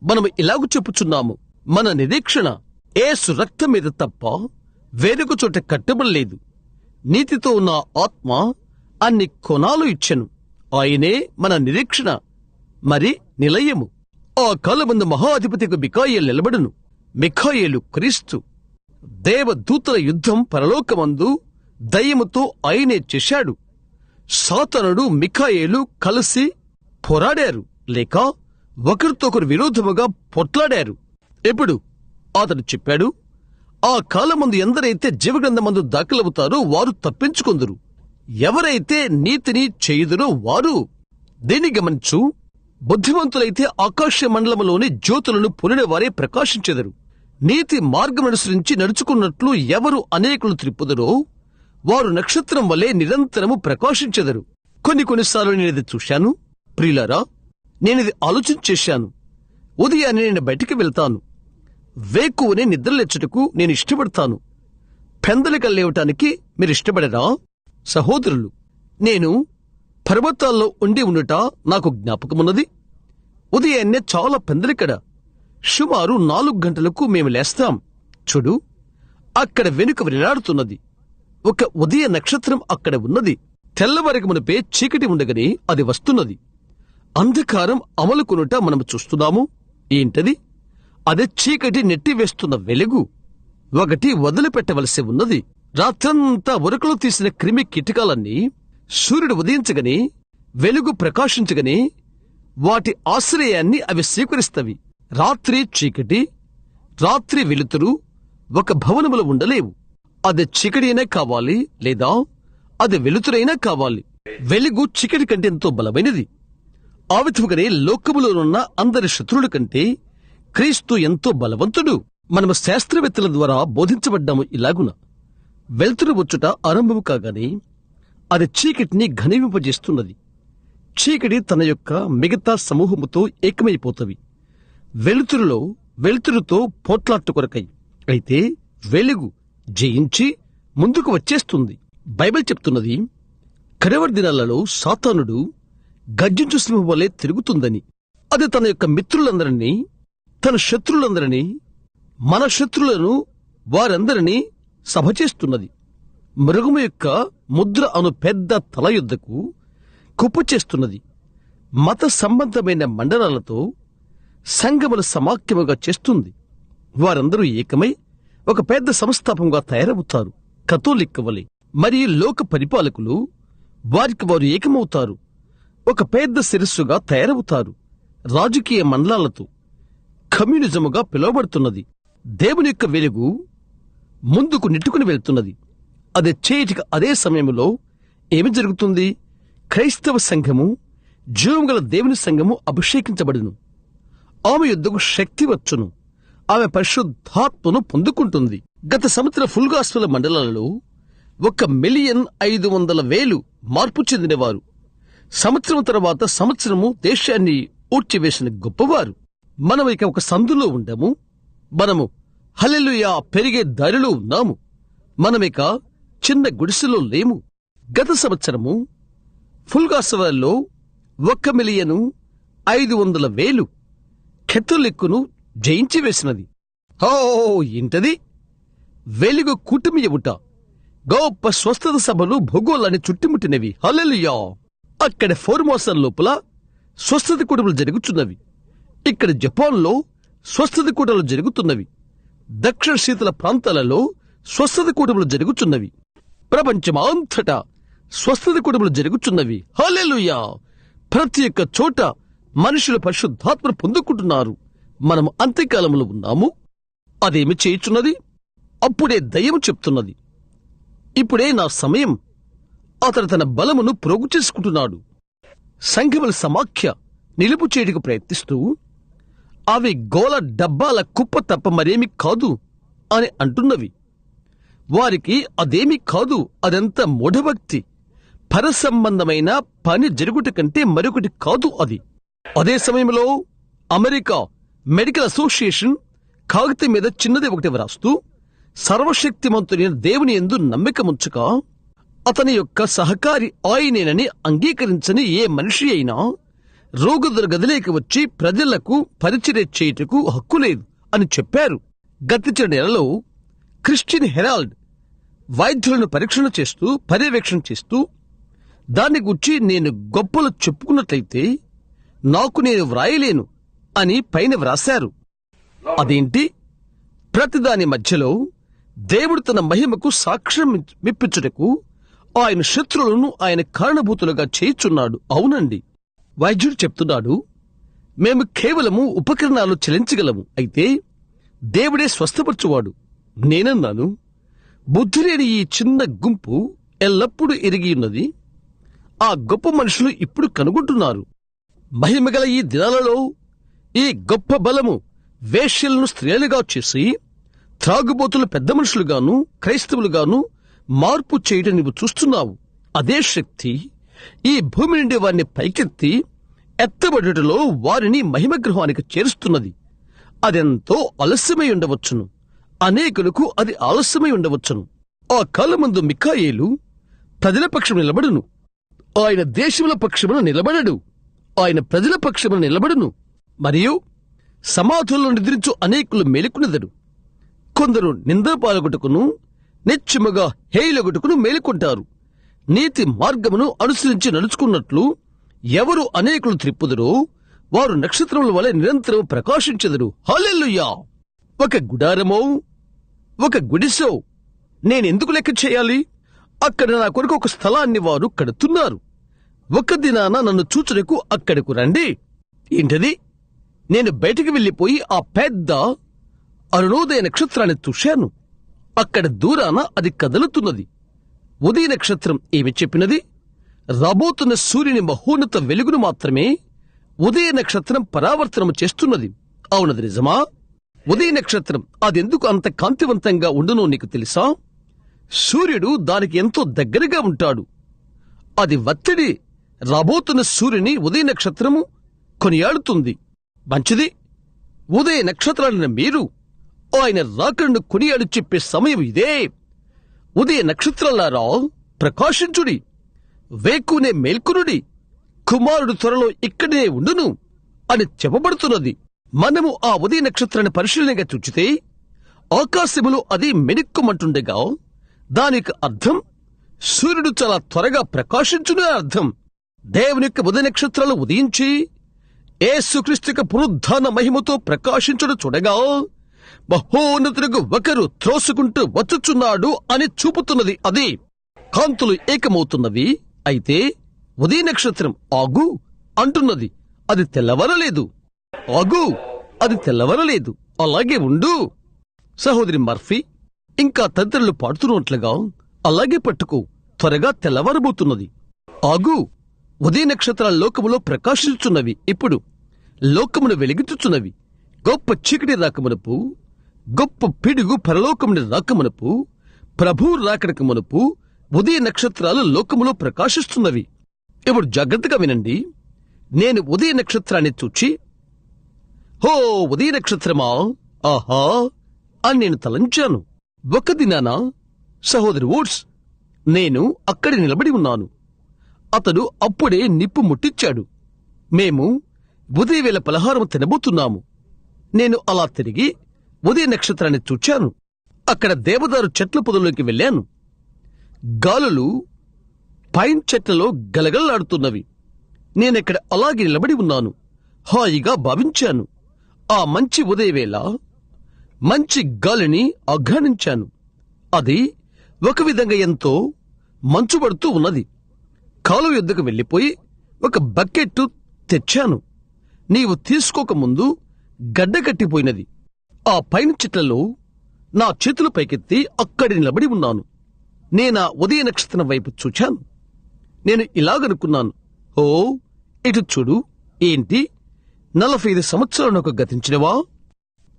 మనము ఇలాగూ చెప్పుచున్నాము, మన నిరీక్షణ యేసు రక్తం మీద తప్ప వేరొక చోట కట్టబడలేదు. నీతితో ఉన్న ఆత్మ అన్ని కొనాలు ఇచ్చెను. ఆయనే మన నిరీక్షణ మరి నిలయము. ఆ కాలమందు మహాధిపతికి మిఖాయేలు నిలబడును. మిఖాయేలు క్రీస్తు. దేవదూతల యుద్ధం పరలోకమందు దయ్యముతో ఆయనే చేశాడు. సాతానుడు మిఖాయేలు కలిసి పోరాడారు, లేక ఒకరితోకరు విరోధముగా పొట్లాడారు. ఎప్పుడు అతడు చెప్పాడు, ఆ కాలమందు ఎందరైతే జీవగ్రంథమందు దాఖలవుతారో వారు తప్పించుకుందరు, ఎవరైతే నీతిని చేయుదురో వారు. దీన్ని గమనించు, బుద్ధిమంతులైతే ఆకాశ మండలములోని జ్యోతులను పొనిన వారే ప్రకాశించెదరు. నీతి మార్గమనుసరించి నడుచుకున్నట్లు ఎవరు అనేకులు త్రిప్పుదరో వారు నక్షత్రం వలె నిరంతరము ప్రకాశించెదరు. కొన్నిసార్లు నేనిది చూశాను. ప్రియులారా, నేనిది ఆలోచన చేశాను. ఉదయాన్నే నేను బయటికి వెళ్తాను. వేకువనే నిద్రలేచుటకు నేను ఇష్టపడతాను. పెందలిక లేవటానికి మీరు ఇష్టపడరా? సహోదరులు, నేను పర్వతాల్లో ఉండుట నాకు జ్ఞాపకమున్నది. ఉదయాన్నే చాలా పెందలికడ. సుమారు 4 గంటలకు మేము లేస్తాం. చూడు, అక్కడ వెనుక వేలాడుతున్నది ఒక ఉదయ నక్షత్రం. అక్కడ ఉన్నది. తెల్లవారికి మునిపే చీకటి ఉండగానే అది వస్తున్నది. అంధకారం అమలుకొనుట మనము చూస్తున్నాము. ఏంటది? అదే చీకటి నెట్టివేస్తున్న వెలుగు. ఒకటి వదిలిపెట్టవలసి ఉన్నది. రాత్రంతా ఉరకలు తీసిన క్రిమి కీటకాలన్నీ సూర్యుడు ఉదయించగనే, వెలుగు ప్రకాశించగనే వాటి ఆశ్రయాన్ని అవి స్వీకరిస్తవి. రాత్రి చీకటి, రాత్రి వెలుతురు ఒక భవనములో ఉండలేవు. అది చీకటి కావాలి, లేదా అది వెలుతురైనా కావాలి. వెలుగు చీకటి కంటే ఎంతో బలమైనది. ఆ విధముగానే లోకములోనున్న అందరి శత్రువుల కంటే క్రీస్తు ఎంతో బలవంతుడు. మనము శాస్త్రవేత్తల ద్వారా బోధించబడ్డాము ఇలాగున: వెలుతురు వచ్చుట ఆరంభము కాగానే అది చీకటిని ఘనీవింపజేస్తున్నది. చీకటి తన యొక్క మిగతా సమూహముతో ఏకమైపోతవి వెలుతురుతో పోట్లాట్టు కొరకై. అయితే వెలుగు జయించి ముందుకు వచ్చేస్తుంది. బైబిల్ చెప్తున్నది, కడవరి దినాలలో సాతానుడు గర్జించు సింహం వలె తిరుగుతుందని. అది తన యొక్క మిత్రులందరినీ, తన శత్రులందరినీ, మన శత్రులను వారందరినీ సభ చేస్తున్నది. మృగము యొక్క ముద్ర అను పెద్ద తల యుద్ధకు కుప్ప చేస్తున్నది. మత సంబంధమైన మండలాలతో సంఘముల సమాఖ్యముగా చేస్తుంది. వారందరూ ఏకమై ఒక పెద్ద సంస్థాపంగా తయారవుతారు. కథోలిక్ వలె. మరియు లోక పరిపాలకులు వారికి వారు ఏకమవుతారు. ఒక పెద్ద శిరస్సుగా తయారవుతారు. రాజకీయ మండలాలతో కమ్యూనిజముగా పిలువబడుతున్నది. దేవుని యొక్క వెలుగు ముందుకు నెట్టుకుని వెళ్తున్నది. అది చేయటికి అదే సమయంలో ఏమి జరుగుతుంది? క్రైస్తవ సంఘము, జీవముగల దేవుని సంఘము అభిషేకించబడును. ఆమె యుద్ధకు శక్తి వచ్చును. ఆమె పరిశుద్ధాత్మను పొందుకుంటుంది. గత సంవత్సర ఫుల్ గాస్పెల్ మండలాలలో 1,500,000 మార్పు చెందినవారు. సంవత్సరం తర్వాత సంవత్సరము దేశాన్ని ఊడ్చివేసిన గొప్పవారు. మనం ఇక ఒక సందులో ఉండము. మనము హల్లెలూయా పెరిగే దారిలో ఉన్నాము. మనమిక చిన్న గుడిసెలో లేము. గత సంవత్సరము ఫుల్ గాస్పెల్లో 1,500,000 కెథోలిక్కును జయించి వేసినది. ఏంటది? వెలుగు కూటమి ఎవుట. గొప్ప స్వస్థత సభలు భూగోళాన్ని చుట్టుముట్టినవి. హల్లెలూయా! అక్కడ ఫోర్మోసా లోపల స్వస్థత కూటములు జరుగుతున్నవి. ఇక్కడ జపాన్లో స్వస్థత కూటములు జరుగుతున్నవి. దక్షిణ శీతల ప్రాంతాలలో స్వస్థత కూటములు జరుగుతున్నవి. ప్రపంచమంతటా స్వస్థత కూటములు జరుగుతున్నవి. హల్లెలూయా! ప్రతి ఒక్క చోట మనుషులు పరిశుద్ధాత్మను పొందుకుంటున్నారు. మనము అంత్యకాలంలో ఉన్నాము. అదేమి చేయుచున్నది? అప్పుడే దయ్యం చెప్తున్నది, ఇప్పుడే నా సమయం. అతడు తన బలమును ప్రోగు చేసుకుంటున్నాడు. సంఘముల సమాఖ్య నిలుపు చేయడానికి ప్రయత్నిస్తూ అవి గోల డబ్బాల కుప్ప తప్ప మరేమి కాదు అని అంటున్నవి. వారికి అదేమీ కాదు, అదంతా మూఢభక్తి, పరసంబంధమైన పని జరుగుట కంటే మరొకటి కాదు అది. అదే సమయంలో అమెరికా మెడికల్ అసోసియేషన్ కాగితం మీద చిన్నది ఒకటి వ్రాస్తూ, సర్వశక్తిమంతుడైన దేవుని యందు నమ్మికముంచక అతని యొక్క సహకారి ఆయనేనని అంగీకరించని ఏ మనిషి అయినా రోగుల గదిలోకి వచ్చి ప్రజలకు పరిచర్య చేయుటకు హక్కు లేదు అని చెప్పారు. గతించిన నెలలో క్రిస్టియన్ హెరాల్డ్ వైద్యులను పర్యవేక్షణ చేస్తూ దాన్ని గురించి నేను గొప్పలు చెప్పుకున్నట్లయితే నాకు నేను వ్రాయలేను అని పైన వ్రాశారు. అదేంటి? ప్రతిదాని మధ్యలో దేవుడు తన మహిమకు సాక్ష్యం మిప్పించుటకు ఆయన శత్రువులను ఆయన కారణభూతులుగా చేయుచున్నాడు. అవునండి, వైద్యుడు చెప్తున్నాడు, మేము కేవలము ఉపకరణాలు చెల్లించగలము, అయితే దేవుడే స్వస్థపరచువాడు. నేనన్నాను, బుద్ధి లేని ఈ చిన్న గుంపు ఎల్లప్పుడూ ఎరిగియున్నది. ఆ గొప్ప మనుషులు ఇప్పుడు కనుగొంటున్నారు. మహిమగల ఈ దినాలలో ఈ గొప్ప బలము వేశ్యలను స్త్రీలుగా చేసి త్రాగుబోతులు పెద్ద మనుషులుగాను క్రైస్తవులుగాను మార్పు చేయటం నువ్వు చూస్తున్నావు. అదే శక్తి ఈ భూమి నుండి వారిని పైకెత్తి ఎత్తబడుటలో వారిని మహిమగృహానికి చేరుస్తున్నది. అదెంతో ఆలస్యమై ఉండవచ్చును, అనేకులకు అది ఆలస్యమై ఉండవచ్చును. ఆ కాలమందు మిఖాయేలు ప్రజల పక్షము నిలబడును, ఆయన దేశముల పక్షమున నిలబడడు, ఆయన ప్రజల పక్షమున నిలబడును. మరియు సమాధుల్లో నిద్రించు అనేకులు మేలుకునెదరు. కొందరు నిందపాలగొట్టుకును నిత్యముగా హేయులగొట్టుకును మేలుకుంటారు. నీతి మార్గమును అనుసరించి నడుచుకున్నట్లు ఎవరు అనేకులు త్రిప్పుదురో వారు నక్షత్రముల వలె నిరంతరం ప్రకాశించెదరు. హల్లెలూయా! ఒక గుడారమో ఒక గుడిసో నేనెందుకు లెక్క చేయాలి? అక్కడ నా కొరకు ఒక స్థలాన్ని వారు కడుతున్నారు. ఒక దినాన నన్ను చూచుటకు అక్కడకు రండి. ఏంటది? నేను బయటికి వెళ్లిపోయి ఆ పెద్ద అరుణోదయ నక్షత్రాన్ని చూశాను. అక్కడ దూరాన అది కదులుతున్నది. ఉదయ నక్షత్రం ఏమి చెప్పినది? రాబోతున్న సూర్యుని మహోన్నత వెలుగును మాత్రమే ఉదయ నక్షత్రం పరావర్తనము చేస్తున్నది. అవునది నిజమా? ఉదయ నక్షత్రం అదెందుకు అంత కాంతివంతంగా ఉండునో నీకు తెలుసా? సూర్యుడు దానికి ఎంతో దగ్గరగా ఉంటాడు. అది ఒత్తిడి రాబోతున్న సూర్యుని ఉదయ నక్షత్రము కొనియాడుతుంది. మంచిది, ఉదయ నక్షత్రాలైన మీరు ఆయన రాకడను కొనియాడు చెప్పే సమయం ఇదే. ఉదయ నక్షత్రాలారా ప్రకాశించుడి, వేకునే మేల్కొనుడి, కుమారుడు త్వరలో ఇక్కడే ఉండును అని చెప్పబడుతున్నది. మనము ఆ ఉదయ నక్షత్రాన్ని పరిశీలనగా చూచితే ఆకాశములో అది మెణిక్కుమంటుండగా దానికి అర్థం సూర్యుడు చాలా త్వరగా ప్రకాశించునే అర్థం. దేవుని యొక్క ఉదయ నక్షత్రాలు ఉదయించి యేసుక్రీస్తు యొక్క పునరుద్ధాన మహిమతో ప్రకాశించుడు చూడగా మహోన్నతులకు ఒకరు త్రోసుకుంటూ వచ్చుచున్నాడు అని చూపుతున్నది. అది కాంతులు ఏకమవుతున్నవి. అయితే ఉదయ నక్షత్రం ఆగు అంటున్నది. అది తెల్లవరలేదు. ఆగు, అది తెల్లవరలేదు, అలాగే ఉండు. సహోదరి మర్ఫీ ఇంకా తదితరులు పాడుతున్నట్లుగా అలాగే పట్టుకో, త్వరగా తెల్లవారబోతున్నది. ఆగు, ఉదయ నక్షత్రాల లోకములో ప్రకాశించుచున్నవి. ఇప్పుడు లోకమును వెలిగించుచున్నవి. గొప్ప చీకటి రాకమునపు, గొప్ప పిడుగు పరలోకముని రాకమునపు, ప్రభు రాకడకు మునుపు ఉదయ నక్షత్రాలు లోకములో ప్రకాశిస్తున్నవి. ఇప్పుడు జాగ్రత్తగా వినండి. నేను ఉదయ నక్షత్రాన్ని చూచి, హో ఉదయ నక్షత్రమా, ఆహా అని నేను తలంచాను. ఒక దినాన సహోదరి వుడ్స్ నేను అక్కడి నిలబడి ఉన్నాను. అతడు అప్పుడే నిప్పు ముట్టించాడు. మేము ఉదయవేళ పలహారం తినబోతున్నాము. నేను అలా తిరిగి ఉదయ నక్షత్రాన్ని చూచాను. అక్కడ దేవదారు చెట్ల పొదలోకి వెళ్ళాను. గాలులు పైన్ చెట్లలో గలగలలాడుతున్నవి. నేనెక్కడ అలాగే నిలబడి ఉన్నాను. హాయిగా భావించాను. ఆ మంచి ఉదయవేళ మంచి గాలిని ఆఘ్రానించాను. అది ఒక విధంగా ఎంతో మంచుపడుతూ ఉన్నది. కాలువ యొద్దకు వెళ్ళిపోయి ఒక బకెట్టు తెచ్చాను. నీవు తీసుకోకముందు గడ్డకట్టిపోయినది. ఆ పైన చెట్లలో నా చేతులు పైకెత్తి అక్కడి నిలబడి ఉన్నాను. నేనా ఉదయ నక్షత్రం వైపు చూచాను. నేను ఇలాగనుకున్నాను, ఓ ఇటు చూడు, ఏంటి 45 సంవత్సరాలు నాకు గతించినవా?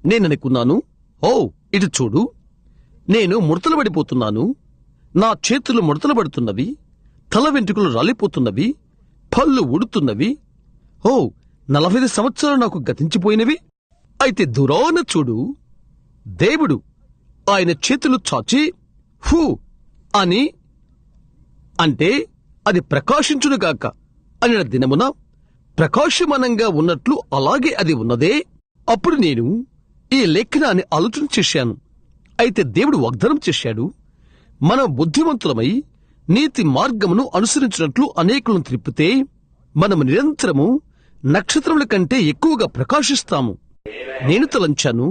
నేననుకున్నాను, ఓ ఇటు చూడు, నేను ముడతలు పడిపోతున్నాను. నా చేతులు ముడతలు పడుతున్నవి, తల వెంట్రుకలు రాలిపోతున్నవి, పళ్ళు ఊడుతున్నవి. ఓ 45 సంవత్సరాలు నాకు గతించిపోయినవి. అయితే దూరాన చూడు, దేవుడు ఆయన చేతులు చాచి హూ అని అంటే అది ప్రకాశించునుగాక అనిన దినమున ప్రకాశమానంగా ఉన్నట్లు అలాగే అది ఉన్నదే. అప్పుడు నేను ఈ లేఖనాన్ని ఆలోచన చేశాను. అయితే దేవుడు వాగ్దానం చేశాడు, మనం బుద్ధిమంతులమై నీతి మార్గమును అనుసరించినట్లు అనేకులను త్రిప్పితే మనము నిరంతరము నక్షత్రముల కంటే ఎక్కువగా ప్రకాశిస్తాము. నేను తలంచాను,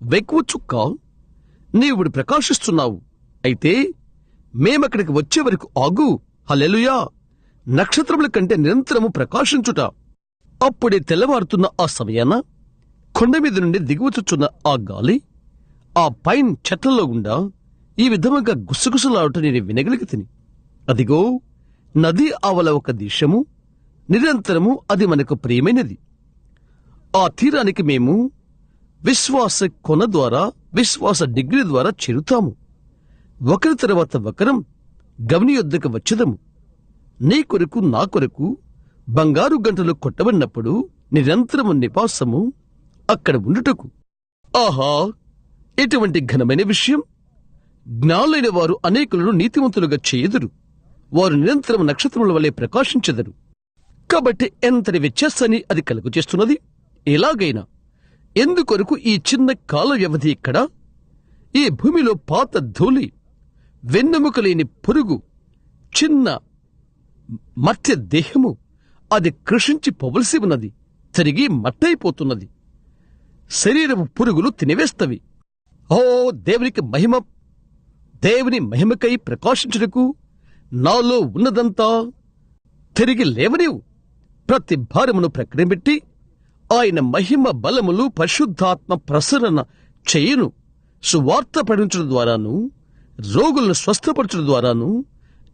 వెక్కువ చుక్క, నీవుడు ప్రకాశిస్తున్నావు. అయితే మేమక్కడికి వచ్చే వరకు ఆగు. హల్లెలూయా! నక్షత్రముల కంటే నిరంతరము ప్రకాశించుట. అప్పుడే తెల్లవారుతున్న ఆ సమయాన కొండ మీద నుండి దిగువచుచున్న ఆ గాలి ఆ పైన్ చెట్లలో గుండా ఈ విధముగా గుసగుసలాడుట నేను వినగలిగితిని. అదిగో, నది ఆవల ఒక దేశము, నిరంతరము అది మనకు ప్రియమైనది. ఆ తీరానికి మేము విశ్వాస కొన ద్వారా, విశ్వాస డిగ్రీ ద్వారా చేరుతాము. ఒకరి తర్వాత ఒకరం గవని యొద్దకు వచ్చేదము. నీ కొరకు నా కొరకు బంగారు గంటలు కొట్టబడినప్పుడు నిరంతరము నివాసము అక్కడ ఉండుటకు. ఆహా, ఎటువంటి ఘనమైన విషయం! జ్ఞానులైన వారు అనేకులను నీతిమంతులుగా చేయుదురు. వారు నిరంతరం నక్షత్రముల వలె ప్రకాశించెదరు. కాబట్టి ఎంతటి వ్యత్యాసాన్ని అది కలుగు చేస్తున్నది. ఎలాగైనా ఎందుకొరకు ఈ చిన్న కాల వ్యవధి ఇక్కడ? ఈ భూమిలో పాత ధూళి, వెన్నెముక లేని పురుగు, చిన్న మత్య దేహము అది కృషించి పోవలసి ఉన్నది. తిరిగి మట్టయిపోతున్నది. శరీరపు పురుగులు తినివేస్తవి. ఓ దేవునికి మహిమ! దేవుని మహిమకై ప్రకాశించుటకు నాలో ఉన్నదంతా తిరిగి లేవనివు. ప్రతి భారమును ప్రక్కనబెట్టి ఆయన మహిమ బలములు పరిశుద్ధాత్మ ప్రసరణ చేయును. సువార్త పఠించడం ద్వారాను, రోగులను స్వస్థపరచడం ద్వారాను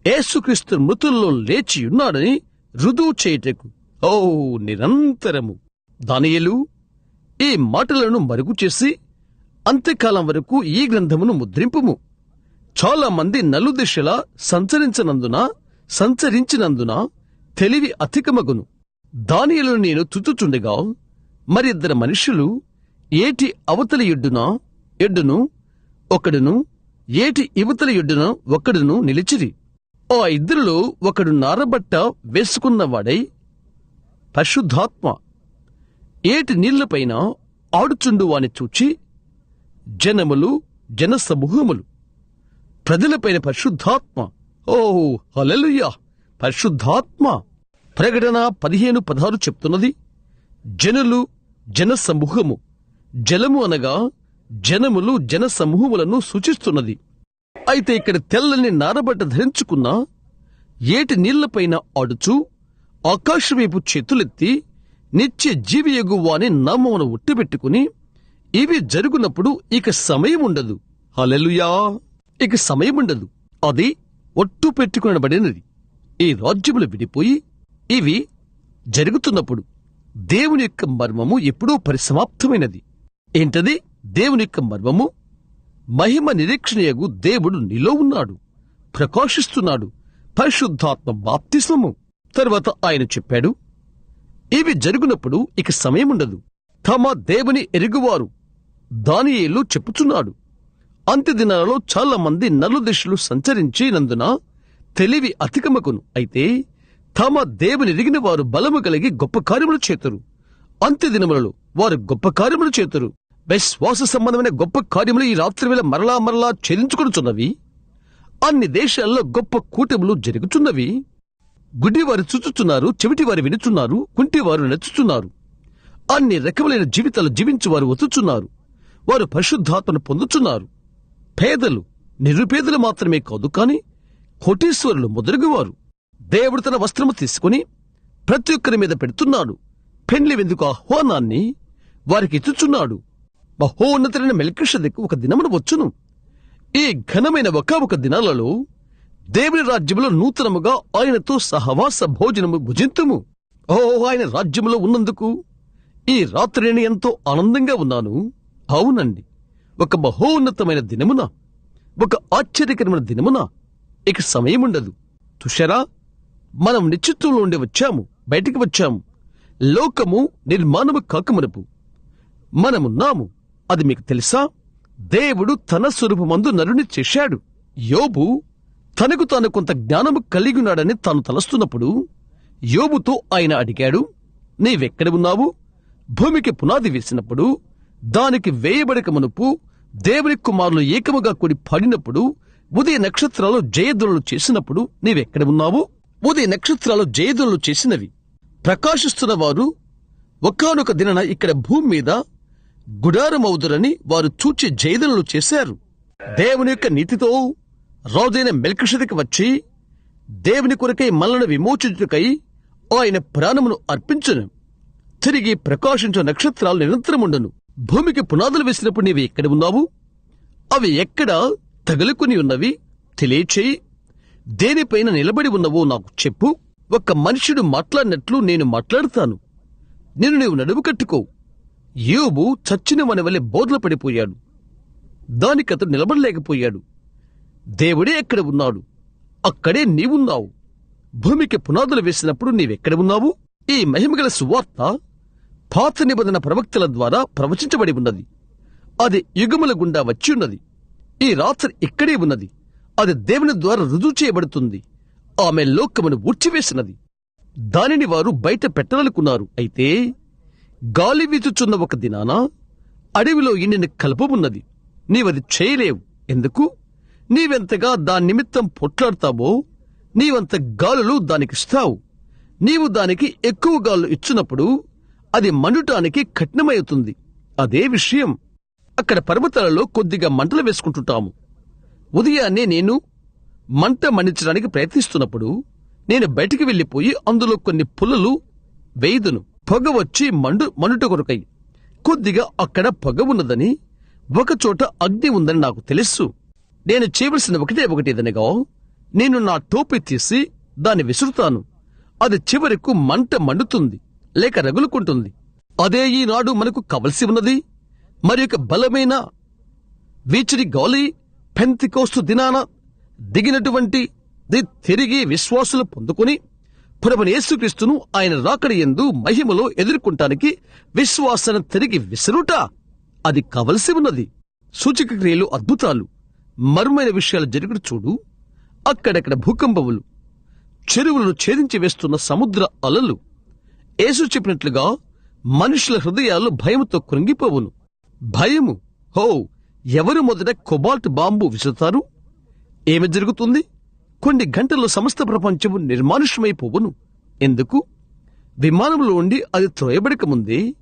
యేసుక్రీస్తు మృతుల్లో లేచియున్నాడని రుజువు చేయుటకు ఓ నిరంతరము. దానియేలు ఈ మాటలను మరుగు చేసి అంత్యకాలం వరకు ఈ గ్రంథమును ముద్రింపుము. చాలా మంది నలుదిశలా సంచరించినందున తెలివి అధికమగును. దానియేలును నేను తుచుచుండగా మరిద్దరు మనుషులు ఏటి అవతలి ఎడ్డును ఒకడును, ఏటి ఇవతలి ఎడ్డున ఒకడును నిలిచిరి. ఆ ఇద్దరిలో ఒకడు నారబట్ట వేసుకున్నవాడై పరిశుద్ధాత్మ ఏటి నీళ్లపైన ఆడుచుండు వాని చూచి జనములు, జనసమూహములు, ప్రజలపైన పరిశుద్ధాత్మ, ఓ హల్లెలూయా, పరిశుద్ధాత్మ. ప్రకటన 15:16 చెప్తున్నది, జనులు, జనసమూహము. జలము అనగా జనములు, జనసమూహములను సూచిస్తున్నది. అయితే ఇక్కడ తెల్లని నారబట్ట ధరించుకున్న ఏటి నీళ్లపైన ఆడుచు ఆకాశవైపు చేతులెత్తి నిత్య జీవియగు వాని నామమును ఒట్టుబెట్టుకుని ఇవి జరుగునప్పుడు ఇక సమయముండదు. హల్లెలూయా! ఇక సమయముండదు. అది ఒట్టు పెట్టుకునబడినది. ఈ రాజ్యములు విడిపోయి ఇవి జరుగుతున్నప్పుడు దేవుని యొక్క మర్మము ఎప్పుడూ పరిసమాప్తమైనది. ఏంటది? దేవుని యొక్క మర్మము, మహిమ నిరీక్షణయగు దేవుడు నీలో ఉన్నాడు, ప్రకాశిస్తున్నాడు. పరిశుద్ధాత్మ బాప్తిస్మము. తర్వాత ఆయన చెప్పాడు, ఇవి జరుగునప్పుడు ఇక సమయముండదు. తమ దేవుని ఎరుగువారు దానియేలు చెప్పుచున్నాడు. అంత్యదినాలలో చాలా మంది నలుదిశలు సంచరించినందున తెలివి అధికమగును. అయితే తమ దేవుని ఎరిగిన వారు బలము కలిగి గొప్ప కార్యములు చేతురు. అంత్యదినములలో వారు గొప్ప కార్యములు చేతురు. విశ్వాస సంబంధమైన గొప్ప కార్యములు ఈ రాత్రి వేళ మరలా మరలా చెల్లించుకొనుచున్నవి. అన్ని దేశాల్లో గొప్ప కూటములు జరుగుచున్నవి. గుడ్డివారు చూచుచున్నారు, చెవిటివారు వినుచున్నారు, కుంటివారు నచ్చుచున్నారు. అన్ని రకములైన జీవితాలు జీవించువారు వతుచున్నారు. వారు పరిశుద్ధాత్మను పొందుచున్నారు. పేదలు, నిరుపేదలు మాత్రమే కాదు, కాని కోటీశ్వరులు మొదలుగువారు. దేవుడు తన వస్త్రము తీసుకుని ప్రతి ఒక్కరి మీద పెడుతున్నాడు. పెండ్లి విందుకు ఆహ్వానాన్ని వారికి ఇచ్చుచున్నాడు. మహోన్నతులైన మెల్కీషెదెకు ఒక దినమున వచ్చును. ఈ ఘనమైన ఒక దినాలలో దేవుని రాజ్యములో నూతనముగా ఆయనతో సహవాస భోజనము భుజింతుము. ఓ, ఆయన రాజ్యములో ఉన్నందుకు ఈ రాత్రి నేను ఎంతో ఆనందంగా ఉన్నాను. అవునండి, ఒక మహోన్నతమైన దినమున, ఒక ఆశ్చర్యకరమైన దినమున ఇక సమయముండదు. తుషారా, మనం నిశ్చిత్వంలో ఉండి వచ్చాము, బయటికి వచ్చాము. లోకము నిర్మాణము కాకమునపు మనమున్నాము. అది మీకు తెలుసా? దేవుడు తన స్వరూపమందు నరుని చేశాడు. యోబు తనకు తాను కొంత జ్ఞానము కలిగి ఉన్నాడని తాను తలస్తున్నప్పుడు యోబుతో ఆయన అడిగాడు, నీవెక్కడ ఉన్నావు? భూమికి పునాది వేసినప్పుడు, దానికి వేయబడక మునుపు దేవుని కుమారులు ఏకముగా కూడి పడినప్పుడు, ఉదయ నక్షత్రాలు జయధ్వనులు చేసినప్పుడు నీవెక్కడ ఉన్నావు? ఉదయ నక్షత్రాలు జయధ్వనులు చేసినవి ప్రకాశిస్తున్న వారు ఒకానొక దినన ఇక్కడ భూమి మీద గుడారమవుదురని వారు చూచి జయధ్వనులు చేశారు. దేవుని యొక్క నీతితో రాజైన మెల్కీషెదెకు వచ్చి దేవుని కొరకై మనలను విమోచించుటకై ఆయన ప్రాణమును అర్పించును. తిరిగి ప్రకాశించే నక్షత్రాలు నిరంతరముండును. భూమికి పునాదులు వేసినప్పుడు నీవి ఎక్కడ ఉన్నావు? అవి ఎక్కడ తగులుకుని ఉన్నవి తెలియచేయి. దేనిపైన నిలబడి ఉన్నవో నాకు చెప్పు. ఒక మనుష్యుడు మాట్లాడినట్లు నేను మాట్లాడుతాను. నేను నీవు నడుము కట్టుకో. యోబు చచ్చిన మన వలె బోర్ల పడిపోయాడు. దానికతడు నిలబడలేకపోయాడు. దేవుడే ఎక్కడ ఉన్నాడు, అక్కడే నీవున్నావు. భూమికి పునాదులు వేసినప్పుడు నీవెక్కడ ఉన్నావు? ఈ మహిమగల సువార్త పాత నిబంధన ప్రవక్తల ద్వారా ప్రవచించబడి ఉన్నది. అది యుగముల గుండా వచ్చి ఉన్నది. ఈ రాత్రి ఇక్కడే ఉన్నది. అది దేవుని ద్వారా రుజువు చేయబడుతుంది. ఆమె లోకమును ఊడ్చివేసినది. దానిని వారు బయట పెట్టాలనుకున్నారు. అయితే గాలి వీచుచున్న ఒక దినాన అడవిలో ఎండిన కలుపమున్నది. నీవది చేయలేవు. ఎందుకు? నీవెంతగా దాని నిమిత్తం పొట్లాడతావో నీవంత గాలులు దానికిస్తావు. నీవు దానికి ఎక్కువ గాలు ఇచ్చినప్పుడు అది మండుటానికి కఠినమవుతుంది. అదే విషయం అక్కడ పర్వతాలలో కొద్దిగా మంటలు వేసుకుంటుంటాము. ఉదయాన్నే నేను మంట మండించడానికి ప్రయత్నిస్తున్నప్పుడు నేను బయటికి వెళ్లిపోయి అందులో కొన్ని పుల్లలు వేయుదును. పొగ వచ్చి మండుట కొరకై. కొద్దిగా అక్కడ పొగ ఉన్నదని, ఒకచోట అగ్ని ఉందని నాకు తెలుసు. నేను చేయవలసిన ఒకటేదనగా, నేను నా టోపీ తీసి దాన్ని విసురుతాను. అది చివరకు మంట మండుతుంది లేక రగులుకుంటుంది. అదే ఈనాడు మనకు కావలసి ఉన్నది. మరి ఒక బలమైన వీచిని గాలి పెంతెకోస్తు దినాన దిగినటువంటి తిరిగి విశ్వాసులు పొందుకుని ప్రభువైన యేసుక్రీస్తును ఆయన రాకడ యందు మహిమలో ఎదుర్కొంటానికి విశ్వాసాన్ని తిరిగి విసరుట, అది కావలసి ఉన్నది. సూచక క్రియలు, అద్భుతాలు, మర్మైన విషయాలు జరుగుడు చూడు. అక్కడక్కడ భూకంపములు, చెరువులను ఛేదించి వేస్తున్న సముద్ర అలలు. యేసు చెప్పినట్లుగా మనుషుల హృదయాలు భయముతో కృంగిపోవును. భయము. హో, ఎవరు మొదట కొబాల్ట్ బాంబు విసురుతారు? ఏమి జరుగుతుంది? కొన్ని గంటల్లో సమస్త ప్రపంచము నిర్మానుష్యమైపోవును. ఎందుకు? విమానంలో ఉండి అది త్రోయబడక ముందే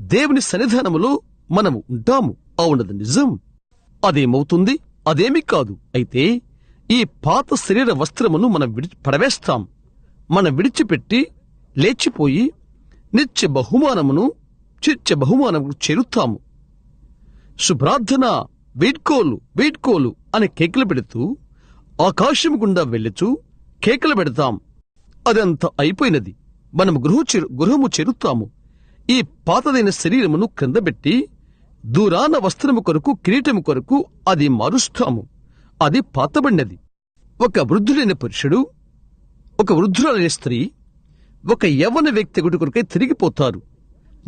దేవుని సన్నిధానములో మనము ఉంటాము. అవునది నిజం. అదేమవుతుంది? అదేమీ కాదు. అయితే ఈ పాత శరీర వస్త్రమును మనం పడవేస్తాం. మనం విడిచిపెట్టి లేచిపోయి నిత్య బహుమానమును చేరుతాము. శుభ్రార్థన, వీడ్కోలు అని కేకలు పెడుతూ ఆకాశం గుండా వెళ్ళుచూ కేకలు పెడతాం. అదంతా అయిపోయినది. మనం గృహము చేరుతాము. ఈ పాతదైన శరీరమును క్రిందబెట్టి దూరాన వస్త్రము కొరకు, కిరీటము కొరకు అది మారుస్తాము. అది పాతబడినది. ఒక వృద్ధుడైన పురుషుడు, ఒక వృద్ధురాలైన స్త్రీ, ఒక యవ్వన వ్యక్తి కొరకై తిరిగిపోతారు.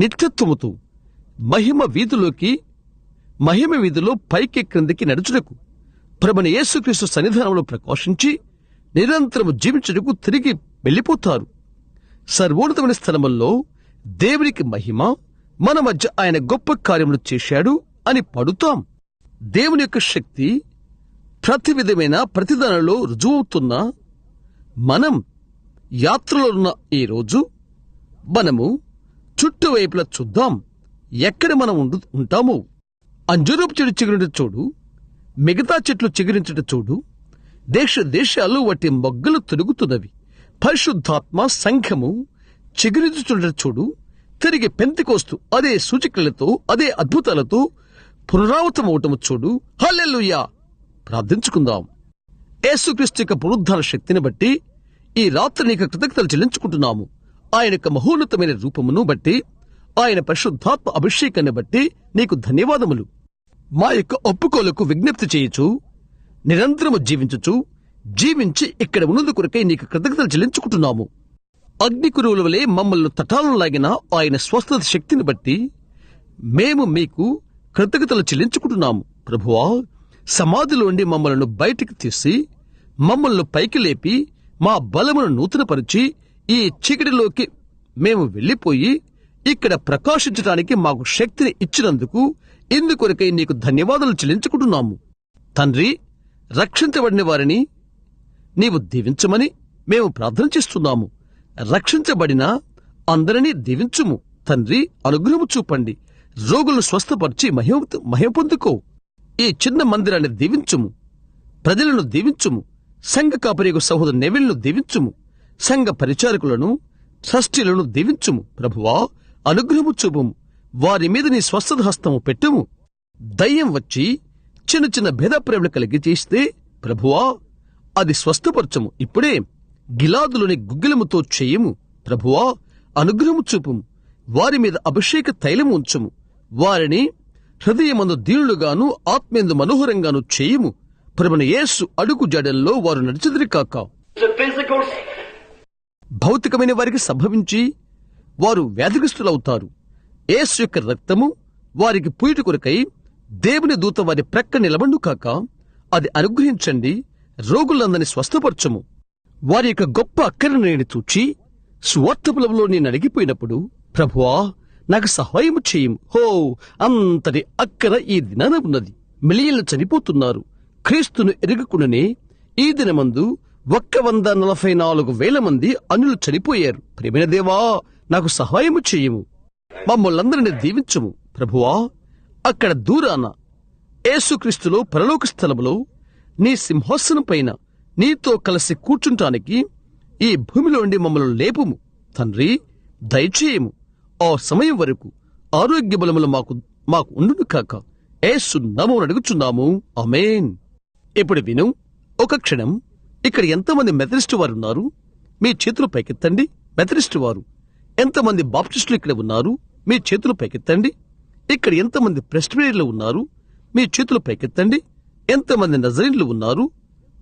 నిత్యత్వముతో మహిమ వీధిలో పైకి క్రిందికి నడుచుటకు, ప్రభువైన యేసుక్రీస్తు సన్నిధానంలో ప్రకాశించి నిరంతరము జీవించుటకు తిరిగి వెళ్ళిపోతారు. సర్వోన్నతమైన స్థలముల్లో దేవునికి మహిమ, మన మధ్య ఆయన గొప్ప కార్యములు చేశాడు అని పడుతాం. దేవుని యొక్క శక్తి ప్రతి విధమైన ప్రతిదానంలో రుజువవుతున్న మనం యాత్రలో ఉన్న ఈ రోజు మనము చుట్టువైపులా చూద్దాం. ఎక్కడ మనం ఉంటామో. అంజూరపు చెడు చిగురించట చూడు, మిగతా చెట్లు చిగురించట చూడు. దేశాలు వాటి మొగ్గలు తొలుగుతున్నవి. పరిశుద్ధాత్మ సంఘము చిగురించుచుండట చూడు. తిరిగి పెంతెకోస్తు అదే సూచక్రియలతో, అదే అద్భుతాలతో పునరావృతమవటము చూడు. హల్లెలూయా. ప్రార్థించుకుందాం. యేసుక్రీస్తు యొక్క పునరుద్ధాన శక్తిని బట్టి ఈ రాత్రి నీకు కృతజ్ఞతలు చెల్లించుకుంటున్నాము. ఆయన యొక్క మహోన్నతమైన రూపమును బట్టి, ఆయన పరిశుద్ధాత్మ అభిషేకాన్ని బట్టి నీకు ధన్యవాదములు. మా యొక్క ఒప్పుకోలకు విజ్ఞప్తి చేయుచు నిరంతరము జీవించి ఇక్కడ ఉన్నందు కొరకై నీకు కృతజ్ఞతలు చెల్లించుకుంటున్నాము. అగ్నికురువుల వలె మమ్మల్ని తటాలను లాగిన ఆయన స్వస్థత శక్తిని బట్టి మేము మీకు కృతజ్ఞతలు చెల్లించుకుంటున్నాము. ప్రభువా, సమాధిలోండి మమ్మల్ని బయటికి తీసి మమ్మల్ని పైకి లేపి మా బలమును నూతనపరిచి ఈ చీకటిలోకి మేము వెళ్లిపోయి ఇక్కడ ప్రకాశించడానికి మాకు శక్తిని ఇచ్చినందుకు ఇందుకొరకై నీకు ధన్యవాదాలు చెల్లించుకుంటున్నాము. తండ్రి, రక్షించబడిన వారిని నీవు దీవించమని మేము ప్రార్థన చేస్తున్నాము. రక్షించబడిన అందరినీ దీవించుము తండ్రి. అనుగ్రహము చూపండి. రోగులను స్వస్థపరిచి మహిమ పొందుకో. ఈ చిన్న మందిరాన్ని దీవించుము. ప్రజలను దీవించుము. సంఘ కాపరియకు సహోదరు నెవిల్ను దీవించుము. సంఘ పరిచారకులను, ట్రస్టీలను దీవించుము. ప్రభువా, అనుగ్రహము చూపుము. వారి మీద నీ స్వస్థత హస్తము పెట్టుము. దయ్యం వచ్చి చిన్న చిన్న భేదప్రేమలు కలిగి చేస్తే ప్రభువా, అది స్వస్థపరచము. ఇప్పుడే గిలాదులోని గుగ్గిలముతో చెయ్యము. ప్రభువా, అనుగ్రహము చూపుము. వారి మీద అభిషేక తైలము ఉంచుము. వారిని హృదయమందు దీనులుగాను ఆత్మేందు మనోహరంగాను చేయుము. ప్రభువైన యేసు అడుగు జాడల్లో వారు నడిచెదరు కాక. భౌతికమైన వారికి సంభవించి వారు వ్యాధిగ్రస్తులవుతారు. యేసు యొక్క రక్తము వారికి పూయట కొరకై దేవుని దూత వారి ప్రక్క నిలబండు కాక. అది అనుగ్రహించండి. రోగులందరినీ స్వస్థపరచము. వారి యొక్క గొప్ప అక్కరను నేను చూచి స్వార్థపులంలో నేను అడిగిపోయినప్పుడు ప్రభువా, నాకు సహాయము చేయము. హో, అంతటి అక్కర ఈ దినాన ఉన్నది. మిలియన్లు చనిపోతున్నారు. క్రీస్తును ఎరగకుండానే ఈ దినమందు 144,000 మంది అన్యులు చనిపోయారు. ప్రియమైన దేవా, నాకు సహాయము చేయము. మమ్మల్నందరినీ దీవించుము. ప్రభువా, అక్కడ దూరాన యేసుక్రీస్తులో పరలోక స్థలములో నీ సింహాసనం పైన నీతో కలిసి కూర్చుంటానికి ఈ భూమిలోండి మమ్మల్ని లేపుము తండ్రి. దయచేయము. ఆ సమయం వరకు ఆరోగ్య బలములు మాకు ఉండును కాక. యేసు నామమున అడుగుచున్నాము. ఆమేన్. ఇప్పుడు విను. ఒక క్షణం. ఇక్కడ ఎంతమంది మెథడిస్టు వారు ఉన్నారు? మీ చేతులు పైకెత్తండి. మెథడిస్టు వారు. ఎంతమంది బాప్టిస్టులు ఇక్కడ ఉన్నారు? మీ చేతులు పైకెత్తండి. ఇక్కడ ఎంతమంది ప్రెస్బిటేరియన్లు ఉన్నారు? మీ చేతులు పైకెత్తండి. ఎంతమంది నజరీన్లు ఉన్నారు?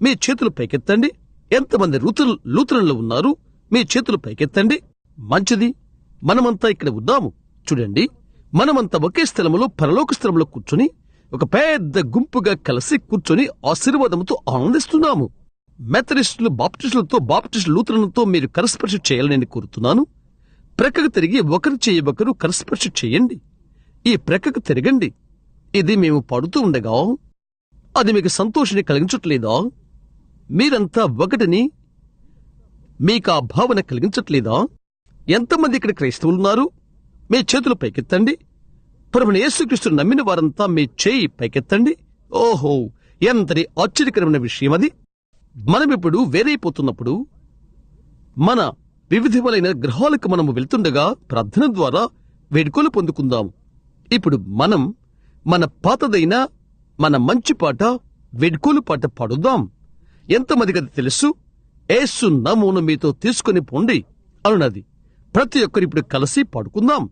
మీ చేతులు పైకెత్తండి. ఎంతమంది లూథరన్లు ఉన్నారు? మీ చేతులు పైకెత్తండి. మంచిది. మనమంతా ఇక్కడ ఉన్నాము. చూడండి, మనమంతా ఒకే స్థలములో పరలోక స్థలంలో కూర్చొని ఒక పెద్ద గుంపుగా కలిసి కూర్చొని ఆశీర్వాదంతో ఆనందిస్తున్నాము. మెథడిస్టులు బాప్టిస్టులు లూథరన్లతో మీరు కరస్పర్శ చేయాలని కోరుతున్నాను. ప్రక్కకు తిరిగి ఒకరు చేయబొకరు కరస్పర్శ చేయండి. ఈ ప్రక్కకు తిరగండి. ఇది మేము పాడుతూ ఉండగా అది మీకు సంతోషాన్ని కలిగించట్లేదా? మీరంతా ఒకటిని మీకు ఆ భావన కలిగించట్లేదా? ఎంతమంది ఇక్కడ క్రైస్తవులున్నారు? మీ చేతులు పైకెత్తండి. ప్రభువైన యేసుక్రీస్తును నమ్మిన వారంతా మీ చేయి పైకెత్తండి. ఓహో, ఎంతటి ఆశ్చర్యకరమైన విషయం అది. మనమిప్పుడు వేరైపోతున్నప్పుడు మన వివిధమైన గృహాలకు మనము వెళ్తుండగా ప్రార్థన ద్వారా వేడుకలు పొందుకుందాం. ఇప్పుడు మనం మన పాతదైన మన మంచి పాట, వేడుకోలు పాట పాడుదాం. ఎంతమందికి అది తెలుసు? యేసు నామమున మీతో తీసుకుని పోండి అనున్నది. ప్రతి ఒక్కరు ఇప్పుడు కలిసి పాడుకుందాం.